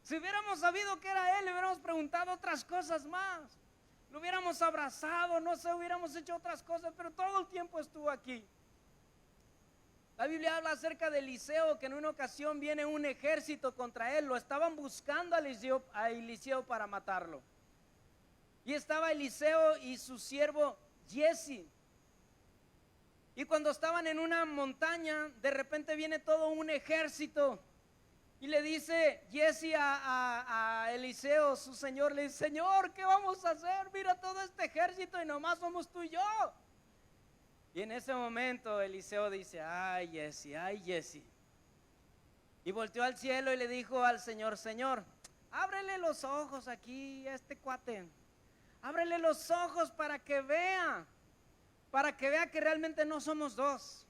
Si hubiéramos sabido que era Él, le hubiéramos preguntado otras cosas más, lo hubiéramos abrazado, no sé, hubiéramos hecho otras cosas, pero todo el tiempo estuvo aquí. La Biblia habla acerca de Eliseo, que en una ocasión viene un ejército contra él. Lo estaban buscando a Eliseo para matarlo. Y estaba Eliseo y su siervo Giezi. Y cuando estaban en una montaña, de repente viene todo un ejército. Y le dice Giezi a Eliseo, su señor, le dice: Señor, ¿qué vamos a hacer? Mira todo este ejército y nomás somos tú y yo. Y en ese momento Eliseo dice: ay Giezi. Y volteó al cielo y le dijo al Señor: Señor, ábrele los ojos aquí a este cuate. Ábrele los ojos para que vea que realmente no somos dos.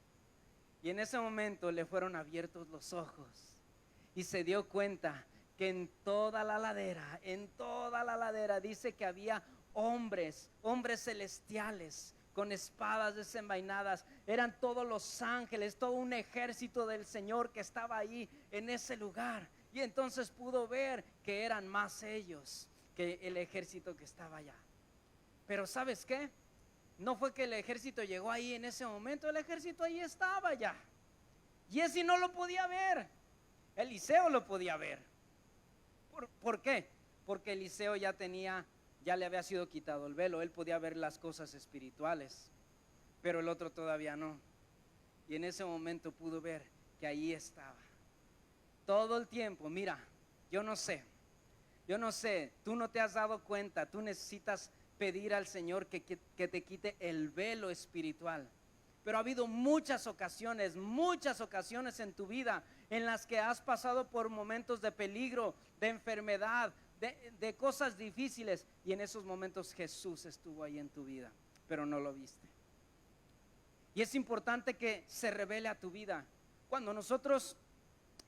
Y en ese momento le fueron abiertos los ojos y se dio cuenta que en toda la ladera dice que había hombres celestiales con espadas desenvainadas. Eran todos los ángeles, todo un ejército del Señor que estaba ahí en ese lugar. Y entonces pudo ver que eran más ellos que el ejército que estaba allá. Pero ¿sabes qué? No fue que el ejército llegó ahí en ese momento, el ejército ahí estaba ya. Giezi no lo podía ver, Eliseo lo podía ver. ¿Por qué? Porque Eliseo ya le había sido quitado el velo, él podía ver las cosas espirituales, pero el otro todavía no. Y en ese momento pudo ver que ahí estaba. Todo el tiempo, mira, yo no sé, tú no te has dado cuenta, tú necesitas pedir al Señor que te quite el velo espiritual. Pero ha habido muchas ocasiones en tu vida en las que has pasado por momentos de peligro, de enfermedad, de cosas difíciles, y en esos momentos Jesús estuvo ahí en tu vida, pero no lo viste. Y es importante que se revele a tu vida. Cuando nosotros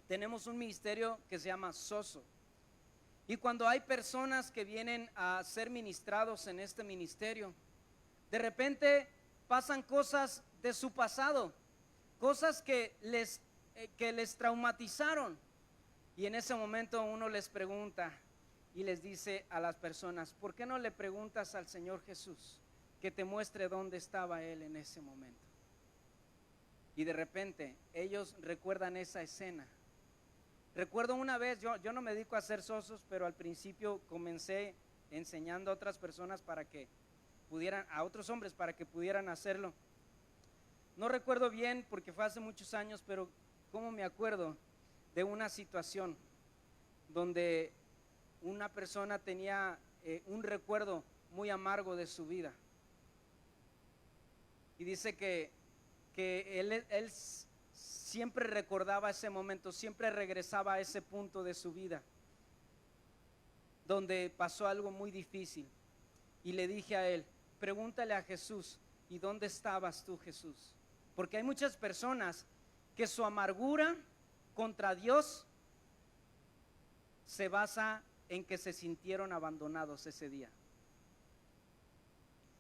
tenemos un ministerio que se llama Soso, y cuando hay personas que vienen a ser ministrados en este ministerio, de repente pasan cosas de su pasado, cosas que les traumatizaron, y en ese momento uno les pregunta y les dice a las personas: ¿por qué no le preguntas al Señor Jesús que te muestre dónde estaba Él en ese momento? Y de repente ellos recuerdan esa escena. Recuerdo una vez, yo no me dedico a hacer sosos, pero al principio comencé enseñando a otras personas a otros hombres para que pudieran hacerlo. No recuerdo bien porque fue hace muchos años, pero cómo me acuerdo de una situación donde una persona tenía un recuerdo muy amargo de su vida. Y dice que él siempre recordaba ese momento, siempre regresaba a ese punto de su vida donde pasó algo muy difícil. Y le dije a él, pregúntale a Jesús, ¿y dónde estabas tú, Jesús? Porque hay muchas personas que su amargura contra Dios se basa en que se sintieron abandonados ese día.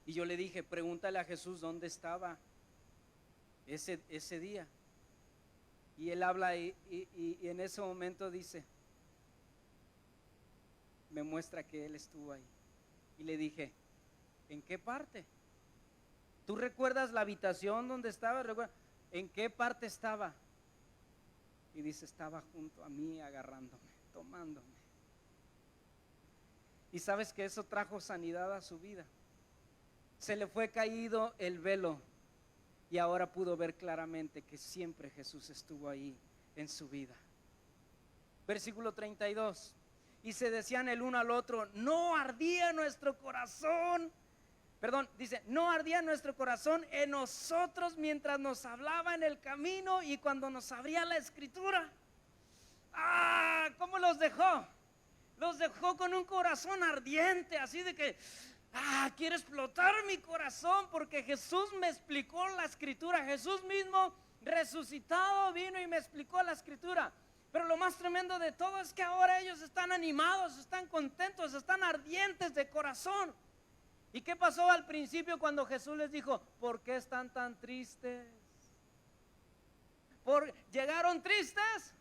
Y yo le dije, pregúntale a Jesús dónde estaba ese día. Y él habla y en ese momento dice, me muestra que él estuvo ahí. Y le dije, ¿en qué parte? ¿Tú recuerdas la habitación donde estaba? ¿En qué parte estaba? Y dice, estaba junto a mí agarrándome, tomándome. Y sabes que eso trajo sanidad a su vida. Se le fue caído el velo y ahora pudo ver claramente que siempre Jesús estuvo ahí en su vida. Versículo 32. Y se decían el uno al otro, no ardía nuestro corazón. Dice, no ardía nuestro corazón en nosotros mientras nos hablaba en el camino y cuando nos abría la escritura. ¿Cómo los dejó? Los dejó con un corazón ardiente, así de que quiere explotar mi corazón porque Jesús me explicó la escritura. Jesús mismo resucitado vino y me explicó la escritura. Pero lo más tremendo de todo es que ahora ellos están animados, están contentos, están ardientes de corazón. ¿Y qué pasó al principio cuando Jesús les dijo, ¿por qué están tan tristes? Llegaron tristes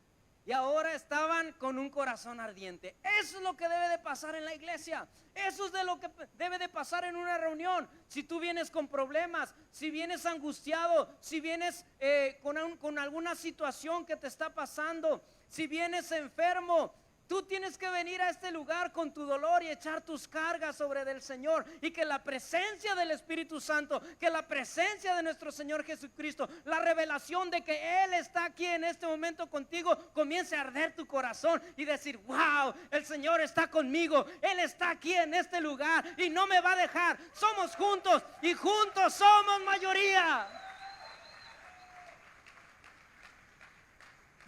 y ahora estaban con un corazón ardiente. Eso es lo que debe de pasar en la iglesia. Eso es de lo que debe de pasar en una reunión. Si tú vienes con problemas, si vienes angustiado, si vienes con alguna situación que te está pasando, si vienes enfermo, tú tienes que venir a este lugar con tu dolor y echar tus cargas sobre del Señor, y que la presencia del Espíritu Santo, que la presencia de nuestro Señor Jesucristo, la revelación de que Él está aquí en este momento contigo, comience a arder tu corazón y decir, wow, el Señor está conmigo, Él está aquí en este lugar y no me va a dejar. Somos juntos y juntos somos mayoría.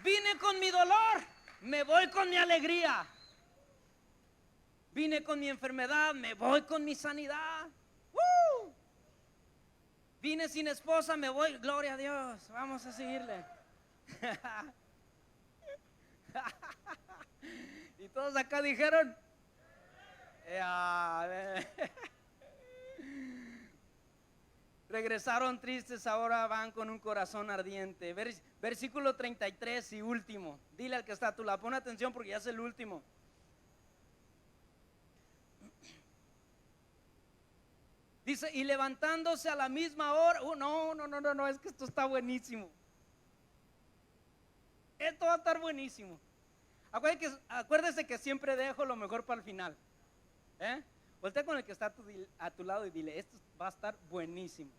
Vine con mi dolor, me voy con mi alegría. Vine con mi enfermedad, me voy con mi sanidad. Vine sin esposa, me voy, gloria a Dios, vamos a seguirle. Y todos acá dijeron, regresaron tristes, ahora van con un corazón ardiente. Versículo 33 y último. Dile al que está a tu lado, pon atención porque ya es el último. Dice, y levantándose a la misma hora. No, es que esto está buenísimo. Esto va a estar buenísimo. Acuérdese que siempre dejo lo mejor para el final. Voltea con el que está a tu lado y dile, esto va a estar buenísimo.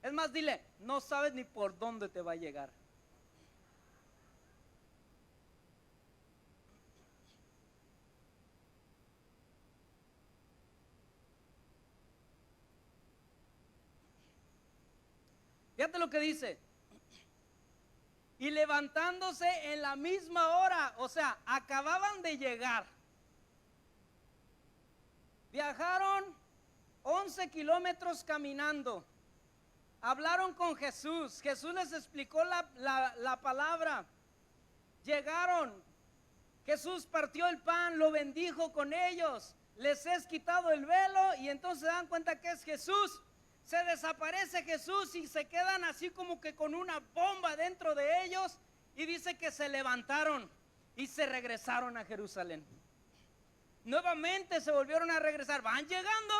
Es más, dile, no sabes ni por dónde te va a llegar. Fíjate lo que dice. Y levantándose en la misma hora, o sea, acababan de llegar. Viajaron 11 kilómetros caminando. Hablaron con Jesús. Jesús les explicó la palabra. Llegaron. Jesús partió el pan, lo bendijo con ellos. Les es quitado el velo y entonces se dan cuenta que es Jesús. Se desaparece Jesús y se quedan así como que con una bomba dentro de ellos. Y dice que se levantaron y se regresaron a Jerusalén. Nuevamente se volvieron a regresar. Van llegando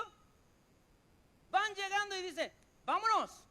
y dice, vámonos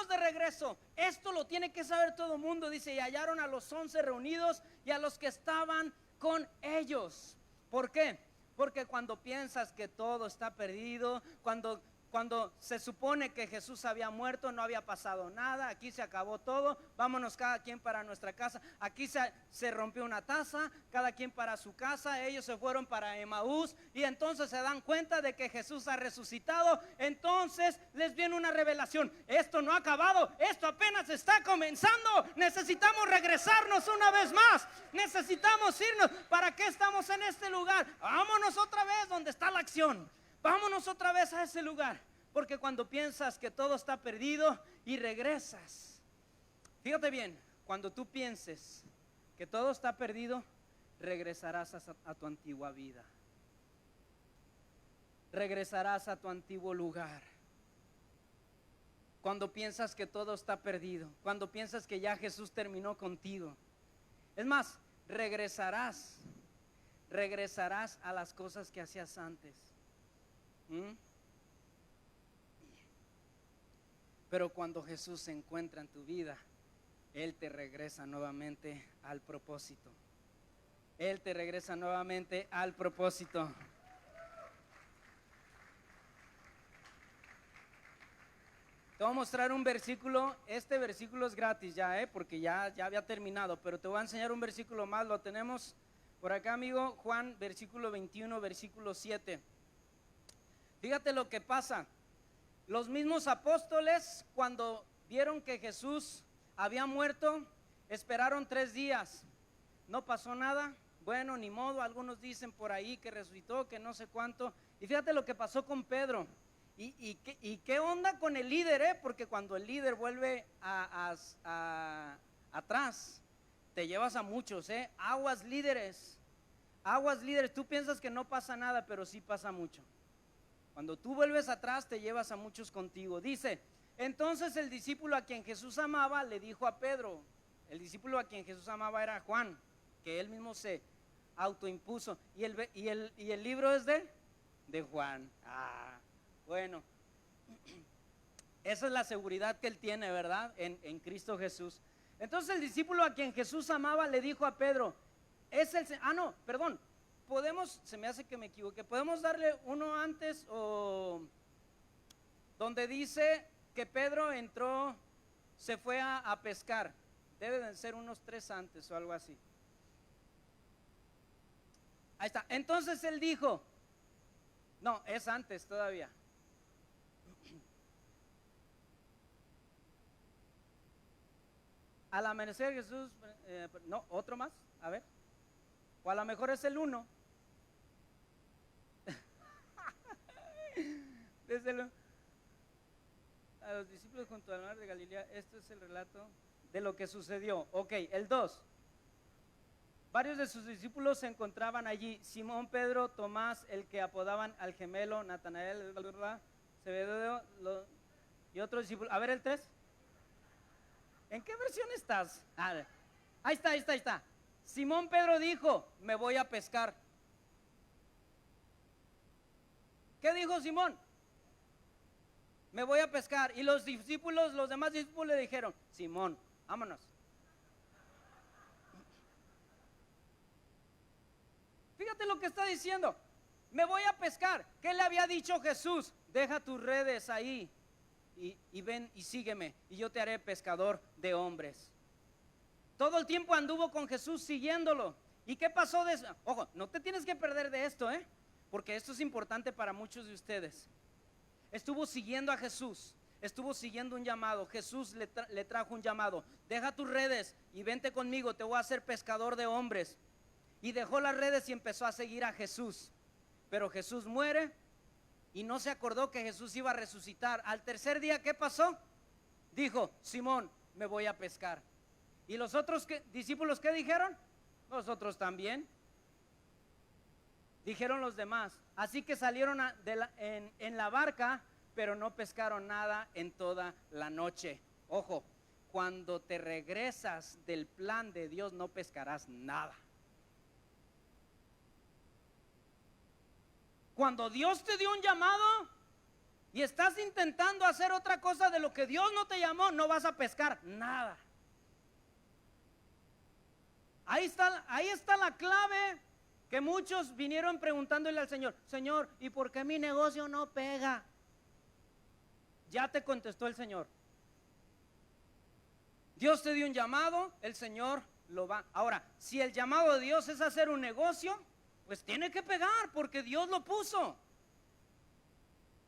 de regreso. Esto lo tiene que saber todo el mundo. Dice, y hallaron a los 11 reunidos y a los que estaban con ellos. ¿Por qué? Porque cuando piensas que todo está perdido, cuando cuando se supone que Jesús había muerto, no había pasado nada, aquí se acabó todo, vámonos cada quien para nuestra casa, aquí se rompió una taza, cada quien para su casa, ellos se fueron para Emaús y entonces se dan cuenta de que Jesús ha resucitado, entonces les viene una revelación, esto no ha acabado, esto apenas está comenzando, necesitamos regresarnos una vez más, necesitamos irnos, ¿para qué estamos en este lugar? Vámonos otra vez donde está la acción. Vámonos otra vez a ese lugar, porque cuando piensas que todo está perdido y regresas, fíjate bien, cuando tú pienses que todo está perdido, regresarás a tu antigua vida, regresarás a tu antiguo lugar. Cuando piensas que todo está perdido, cuando piensas que ya Jesús terminó contigo, es más, regresarás a las cosas que hacías antes. Pero cuando Jesús se encuentra en tu vida, Él te regresa nuevamente al propósito. Él te regresa nuevamente al propósito. Te voy a mostrar un versículo. Este versículo es gratis ya, porque ya había terminado, pero te voy a enseñar un versículo más. Lo tenemos por acá, amigo. Juan, versículo 21, versículo 7. Fíjate lo que pasa. Los mismos apóstoles, cuando vieron que Jesús había muerto, esperaron 3 días. No pasó nada. Bueno, ni modo. Algunos dicen por ahí que resucitó, que no sé cuánto. Y fíjate lo que pasó con Pedro. ¿Y qué onda con el líder? Porque cuando el líder vuelve atrás, te llevas a muchos. Aguas líderes. Tú piensas que no pasa nada, pero sí pasa mucho. Cuando tú vuelves atrás, te llevas a muchos contigo. Dice, entonces el discípulo a quien Jesús amaba le dijo a Pedro, el discípulo a quien Jesús amaba era Juan, que él mismo se autoimpuso. Y el libro es de Juan. Bueno, esa es la seguridad que él tiene, ¿verdad? En Cristo Jesús. Entonces el discípulo a quien Jesús amaba le dijo a Pedro, se me hace que me equivoqué, podemos darle uno antes o donde dice que Pedro entró, se fue a pescar, debe de ser unos 3 antes o algo así. Ahí está, entonces él dijo, no, es antes todavía. Al amanecer Jesús, no, otro más, a ver, o a lo mejor es el 1. A los discípulos junto al mar de Galilea, esto es el relato de lo que sucedió. Ok, el 2. Varios de sus discípulos se encontraban allí, Simón, Pedro, Tomás, el que apodaban al gemelo, Natanael, Zebedeo, y otros discípulos. A ver el 3. ¿En qué versión estás? Ahí está. Simón Pedro dijo, me voy a pescar. ¿Qué dijo Simón? Me voy a pescar. Y los demás discípulos le dijeron, Simón, vámonos. Fíjate lo que está diciendo, me voy a pescar. ¿Qué le había dicho Jesús? Deja tus redes ahí y ven y sígueme y yo te haré pescador de hombres. Todo el tiempo anduvo con Jesús siguiéndolo. ¿Y qué pasó de eso? Ojo, no te tienes que perder de esto, porque esto es importante para muchos de ustedes. Estuvo siguiendo a Jesús, estuvo siguiendo un llamado. Jesús le trajo un llamado. Deja tus redes y vente conmigo, te voy a hacer pescador de hombres. Y dejó las redes y empezó a seguir a Jesús. Pero Jesús muere y no se acordó que Jesús iba a resucitar. Al tercer día, ¿qué pasó? Dijo, Simón, me voy a pescar. ¿Y los otros discípulos qué dijeron? Nosotros también. Dijeron los demás. Así que salieron en la barca, pero no pescaron nada en toda la noche. Ojo, cuando te regresas del plan de Dios no pescarás nada. Cuando Dios te dio un llamado y estás intentando hacer otra cosa de lo que Dios no te llamó, no vas a pescar nada. Ahí está la clave que muchos vinieron preguntándole al Señor, Señor, ¿y por qué mi negocio no pega? ya te contestó el Señor. Dios te dio un llamado, el Señor lo va. Ahora, si el llamado de Dios es hacer un negocio, pues tiene que pegar porque Dios lo puso.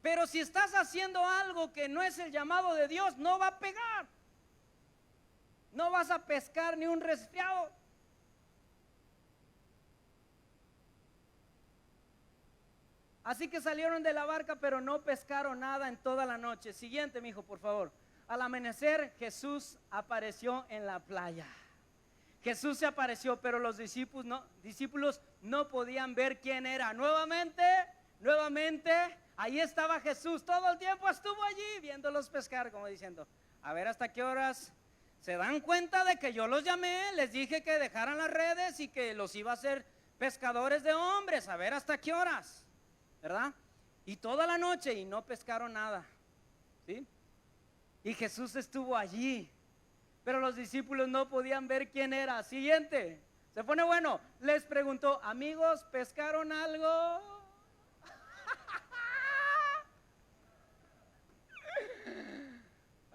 Pero si estás haciendo algo que no es el llamado de Dios, no va a pegar. No vas a pescar ni un resfriado. Así que salieron de la barca, pero no pescaron nada en toda la noche. Siguiente, mi hijo, por favor. Al amanecer, Jesús apareció en la playa. Jesús se apareció, pero los discípulos no podían ver quién era. Nuevamente, ahí estaba Jesús. Todo el tiempo estuvo allí viéndolos pescar, como diciendo, a ver hasta qué horas se dan cuenta de que yo los llamé, les dije que dejaran las redes y que los iba a hacer pescadores de hombres. A ver hasta qué horas, ¿verdad? Y toda la noche y no pescaron nada, ¿sí? Y Jesús estuvo allí, pero los discípulos no podían ver quién era. Siguiente, se pone bueno. Les preguntó, amigos, ¿pescaron algo?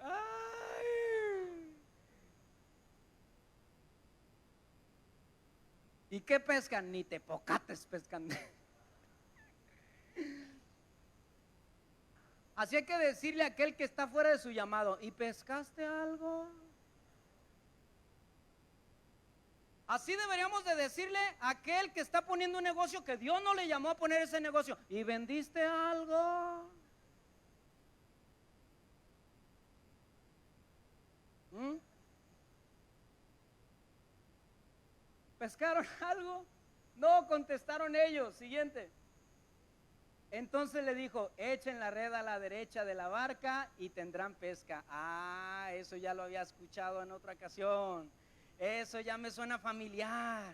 Ay. ¿Y qué pescan? Ni tepocates pescan. Así hay que decirle a aquel que está fuera de su llamado, ¿y pescaste algo? Así deberíamos de decirle a aquel que está poniendo un negocio que Dios no le llamó a poner ese negocio, ¿y vendiste algo? ¿Pescaron algo? No, contestaron ellos. Siguiente. Entonces le dijo, echen la red a la derecha de la barca y tendrán pesca. Ah, eso ya lo había escuchado en otra ocasión. Eso ya me suena familiar.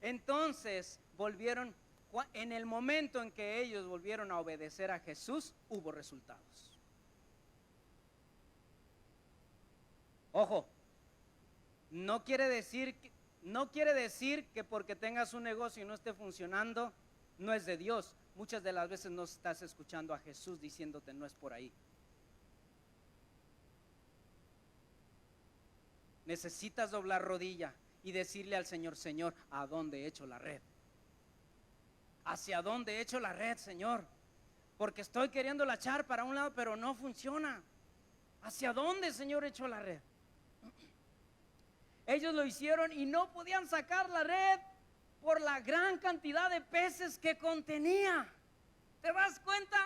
Entonces volvieron, en el momento en que ellos volvieron a obedecer a Jesús, hubo resultados. Ojo, no quiere decir que porque tengas un negocio y no esté funcionando, no es de Dios. Muchas de las veces no estás escuchando a Jesús diciéndote no es por ahí. Necesitas doblar rodilla y decirle al Señor, Señor, ¿a dónde he hecho la red? ¿Hacia dónde he hecho la red, Señor? Porque estoy queriendo la echar para un lado, pero no funciona. ¿Hacia dónde, Señor, he hecho la red? Ellos lo hicieron y no podían sacar la red por la gran cantidad de peces que contenía. ¿Te das cuenta?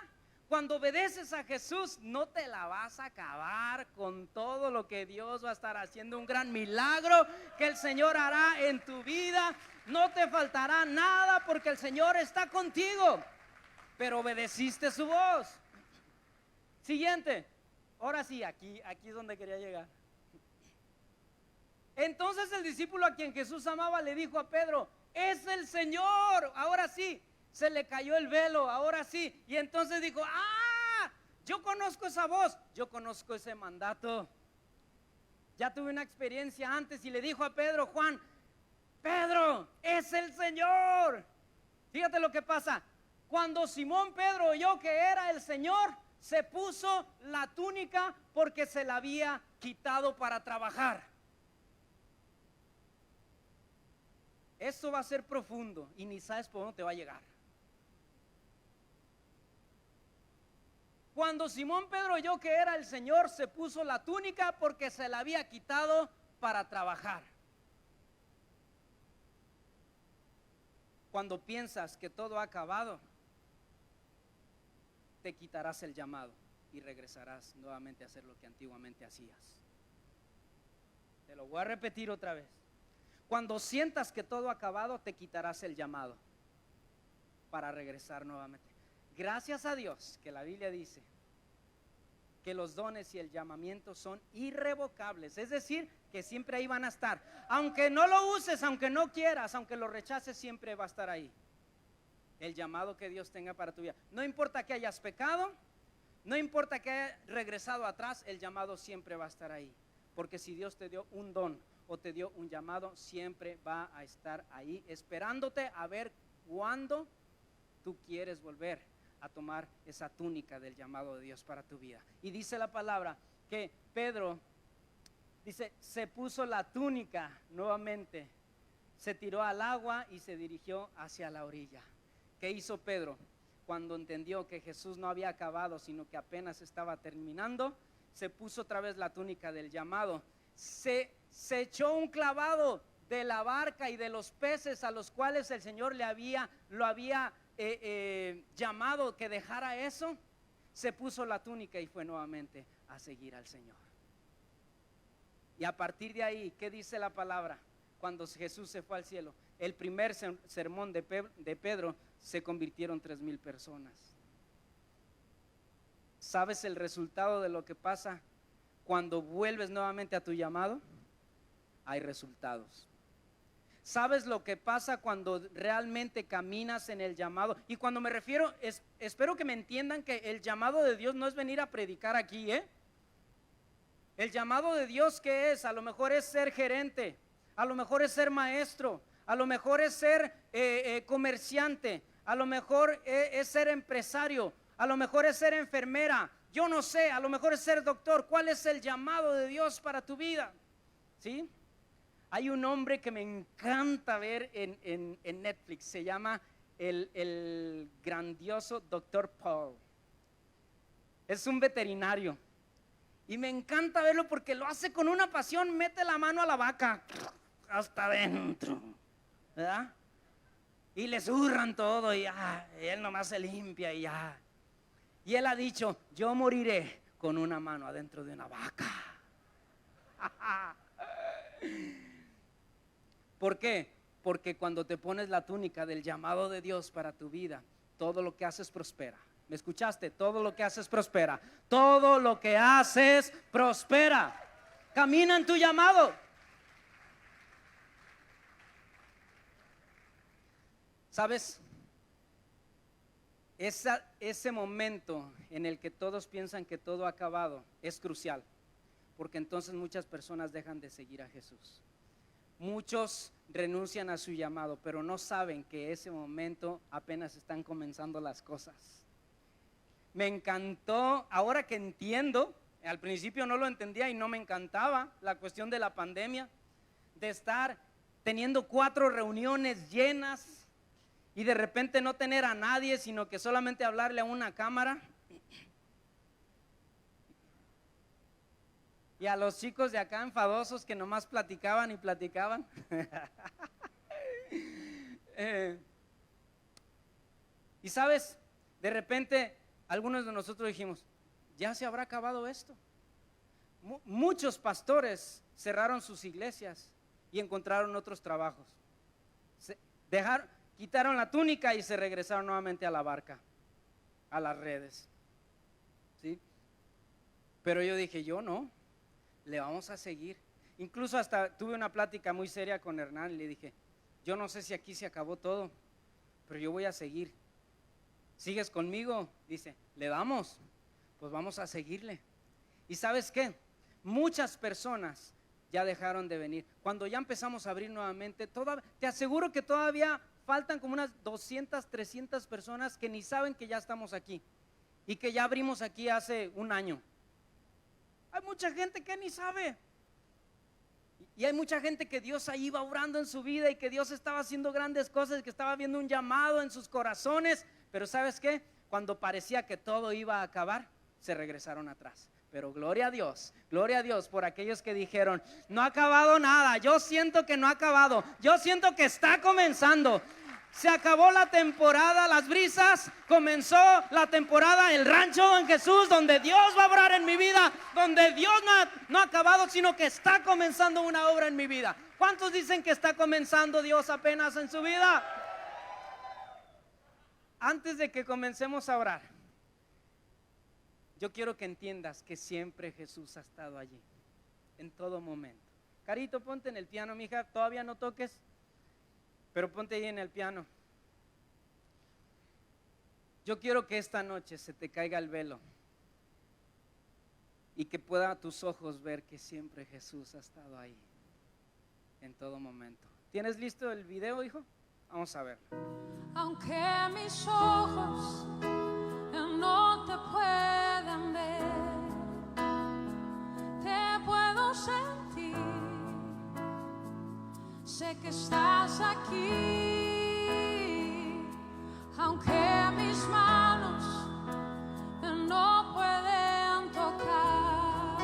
Cuando obedeces a Jesús, no te la vas a acabar con todo lo que Dios va a estar haciendo. Un gran milagro que el Señor hará en tu vida. No te faltará nada porque el Señor está contigo. Pero obedeciste su voz. Siguiente. Ahora sí, aquí es donde quería llegar. Entonces el discípulo a quien Jesús amaba le dijo a Pedro, es el Señor. Ahora sí, se le cayó el velo, ahora sí. Y entonces dijo, yo conozco esa voz, yo conozco ese mandato. Ya tuve una experiencia antes. Y le dijo a Pedro, Juan, Pedro, es el Señor. Fíjate lo que pasa. Cuando Simón Pedro oyó que era el Señor, se puso la túnica porque se la había quitado para trabajar. Esto va a ser profundo y ni sabes por dónde te va a llegar. Cuando Simón Pedro oyó que era el Señor, se puso la túnica porque se la había quitado para trabajar. Cuando piensas que todo ha acabado, te quitarás el llamado y regresarás nuevamente a hacer lo que antiguamente hacías. Te lo voy a repetir otra vez. Cuando sientas que todo ha acabado, te quitarás el llamado para regresar nuevamente. Gracias a Dios que la Biblia dice que los dones y el llamamiento son irrevocables. Es decir, que siempre ahí van a estar. Aunque no lo uses, aunque no quieras, aunque lo rechaces, siempre va a estar ahí. El llamado que Dios tenga para tu vida. No importa que hayas pecado, no importa que hayas regresado atrás, el llamado siempre va a estar ahí. Porque si Dios te dio un don o te dio un llamado, siempre va a estar ahí esperándote a ver cuándo tú quieres volver a tomar esa túnica del llamado de Dios para tu vida. Y dice la palabra que Pedro, dice, se puso la túnica nuevamente, se tiró al agua y se dirigió hacia la orilla. ¿Qué hizo Pedro? Cuando entendió que Jesús no había acabado, sino que apenas estaba terminando, se puso otra vez la túnica del llamado, se echó un clavado de la barca y de los peces a los cuales el Señor lo había llamado que dejara eso. Se puso la túnica y fue nuevamente a seguir al Señor. Y a partir de ahí, ¿qué dice la palabra? Cuando Jesús se fue al cielo, el primer sermón de Pedro, se convirtieron 3,000 personas. ¿Sabes el resultado de lo que pasa cuando vuelves nuevamente a tu llamado? Hay resultados. ¿Sabes lo que pasa cuando realmente caminas en el llamado? Y cuando me refiero, espero que me entiendan que el llamado de Dios no es venir a predicar aquí, El llamado de Dios, ¿qué es? A lo mejor es ser gerente, a lo mejor es ser maestro, a lo mejor es ser comerciante, a lo mejor es ser empresario, a lo mejor es ser enfermera, yo no sé, a lo mejor es ser doctor. ¿Cuál es el llamado de Dios para tu vida? ¿Sí? Hay un hombre que me encanta ver en Netflix, se llama el grandioso Dr. Paul. Es un veterinario y me encanta verlo porque lo hace con una pasión. Mete la mano a la vaca hasta adentro, ¿verdad? Y le zurran todo y él nomás se limpia y ya. Y él ha dicho, yo moriré con una mano adentro de una vaca. ¿Por qué? Porque cuando te pones la túnica del llamado de Dios para tu vida, todo lo que haces prospera. ¿Me escuchaste? Todo lo que haces prospera. Todo lo que haces prospera. Camina en tu llamado. ¿Sabes? Ese momento en el que todos piensan que todo ha acabado es crucial, porque entonces muchas personas dejan de seguir a Jesús. Muchos renuncian a su llamado, pero no saben que ese momento apenas están comenzando las cosas. Me encantó, ahora que entiendo, al principio no lo entendía y no me encantaba la cuestión de la pandemia, de estar teniendo 4 reuniones llenas y de repente no tener a nadie, sino que solamente hablarle a una cámara. Y a los chicos de acá enfadosos que nomás platicaban y platicaban. Y sabes, de repente algunos de nosotros dijimos, ya se habrá acabado esto. Muchos pastores cerraron sus iglesias y encontraron otros trabajos. Quitaron la túnica y se regresaron nuevamente a la barca, a las redes. ¿Sí? Pero yo dije, yo no, le vamos a seguir. Incluso hasta tuve una plática muy seria con Hernán y le dije, yo no sé si aquí se acabó todo, pero yo voy a seguir. ¿Sigues conmigo? Dice, le damos, pues vamos a seguirle. ¿Y sabes qué? Muchas personas ya dejaron de venir. Cuando ya empezamos a abrir nuevamente, te aseguro que todavía faltan como unas 200, 300 personas que ni saben que ya estamos aquí y que ya abrimos aquí hace un año. Hay mucha gente que ni sabe. Y hay mucha gente que Dios ahí iba obrando en su vida y que Dios estaba haciendo grandes cosas, que estaba viendo un llamado en sus corazones. Pero ¿sabes qué? Cuando parecía que todo iba a acabar, se regresaron atrás. Pero gloria a Dios por aquellos que dijeron, no ha acabado nada, yo siento que no ha acabado, yo siento que está comenzando. Se acabó la temporada, las brisas, comenzó la temporada, el rancho en Jesús, donde Dios va a obrar en mi vida, donde Dios no ha acabado, sino que está comenzando una obra en mi vida. ¿Cuántos dicen que está comenzando Dios apenas en su vida? Antes de que comencemos a orar, yo quiero que entiendas que siempre Jesús ha estado allí, en todo momento. Carito, ponte en el piano, mija, todavía no toques, pero ponte ahí en el piano. Yo quiero que esta noche se te caiga el velo y que pueda tus ojos ver que siempre Jesús ha estado ahí, en todo momento. ¿Tienes listo el video, hijo? Vamos a verlo. Aunque mis ojos no te pueden ver, te puedo sentir, sé que estás aquí, aunque mis manos no pueden tocar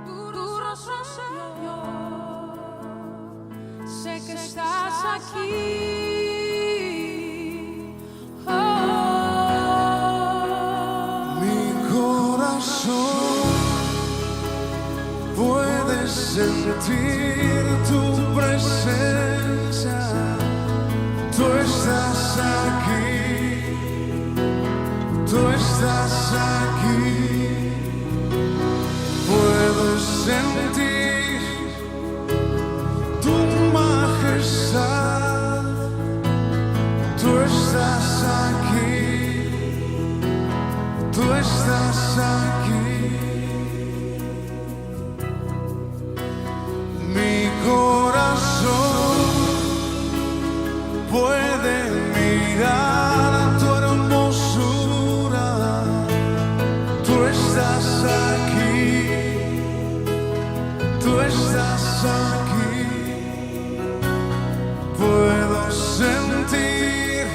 tu rostro, Señor, sé que estás aquí. Puedes sentir tu presencia, tú estás aquí, tú estás aquí. Puedo sentir tu majestad, tú estás aquí, tú estás aquí. Mi corazón puede mirar tu hermosura, tú estás aquí, tú estás aquí. Puedo sentir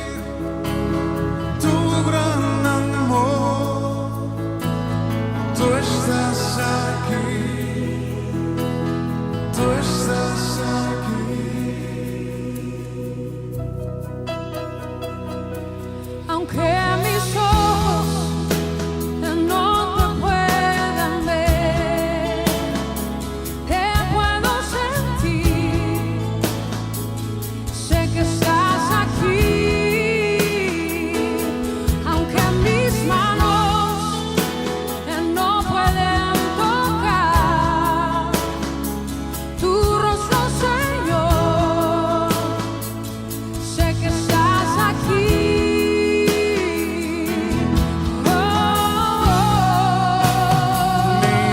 tu gran amor, tú estás aquí. Tú estás aquí. Aunque mis ojos no te puedan ver, te puedo sentir, sé que estás aquí. Aunque mis manos no pueden tocar tu rostro, Señor, sé que estás aquí.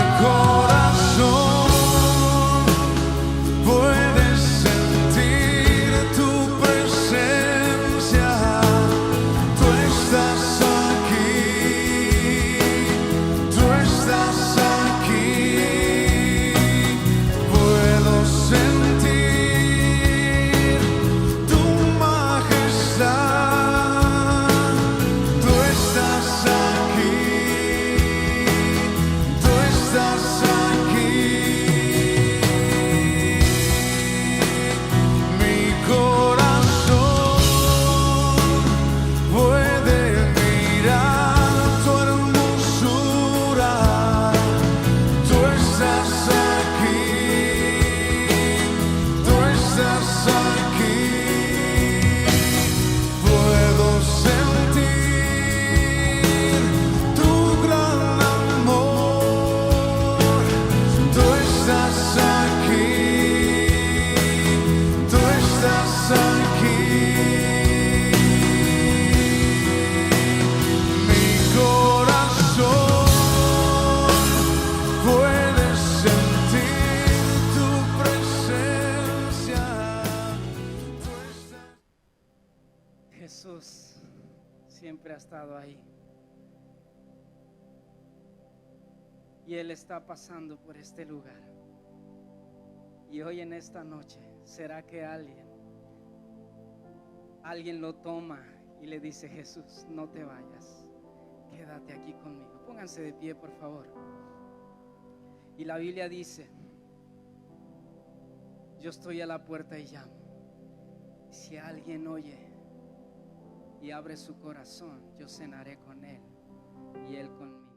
Mi corazón puede sentir tu presencia, tú estás aquí, tú estás aquí. Puedo sentir tu majestad, tú estás aquí, tú estás aquí. Mi corazón puede mirar tu hermosura, tú estás aquí, tú estás aquí. Puedo sentir tu gran amor, tú estás aquí, tú estás aquí. Mi corazón puede sentir tu presencia, tú estás. Jesús siempre ha estado ahí. Y Él está pasando por este lugar. Y hoy en esta noche, ¿será que alguien lo toma y le dice: Jesús, no te vayas, quédate aquí conmigo? Pónganse de pie, por favor. Y la Biblia dice: yo estoy a la puerta y llamo. Y si alguien oye y abre su corazón, yo cenaré con él y él conmigo.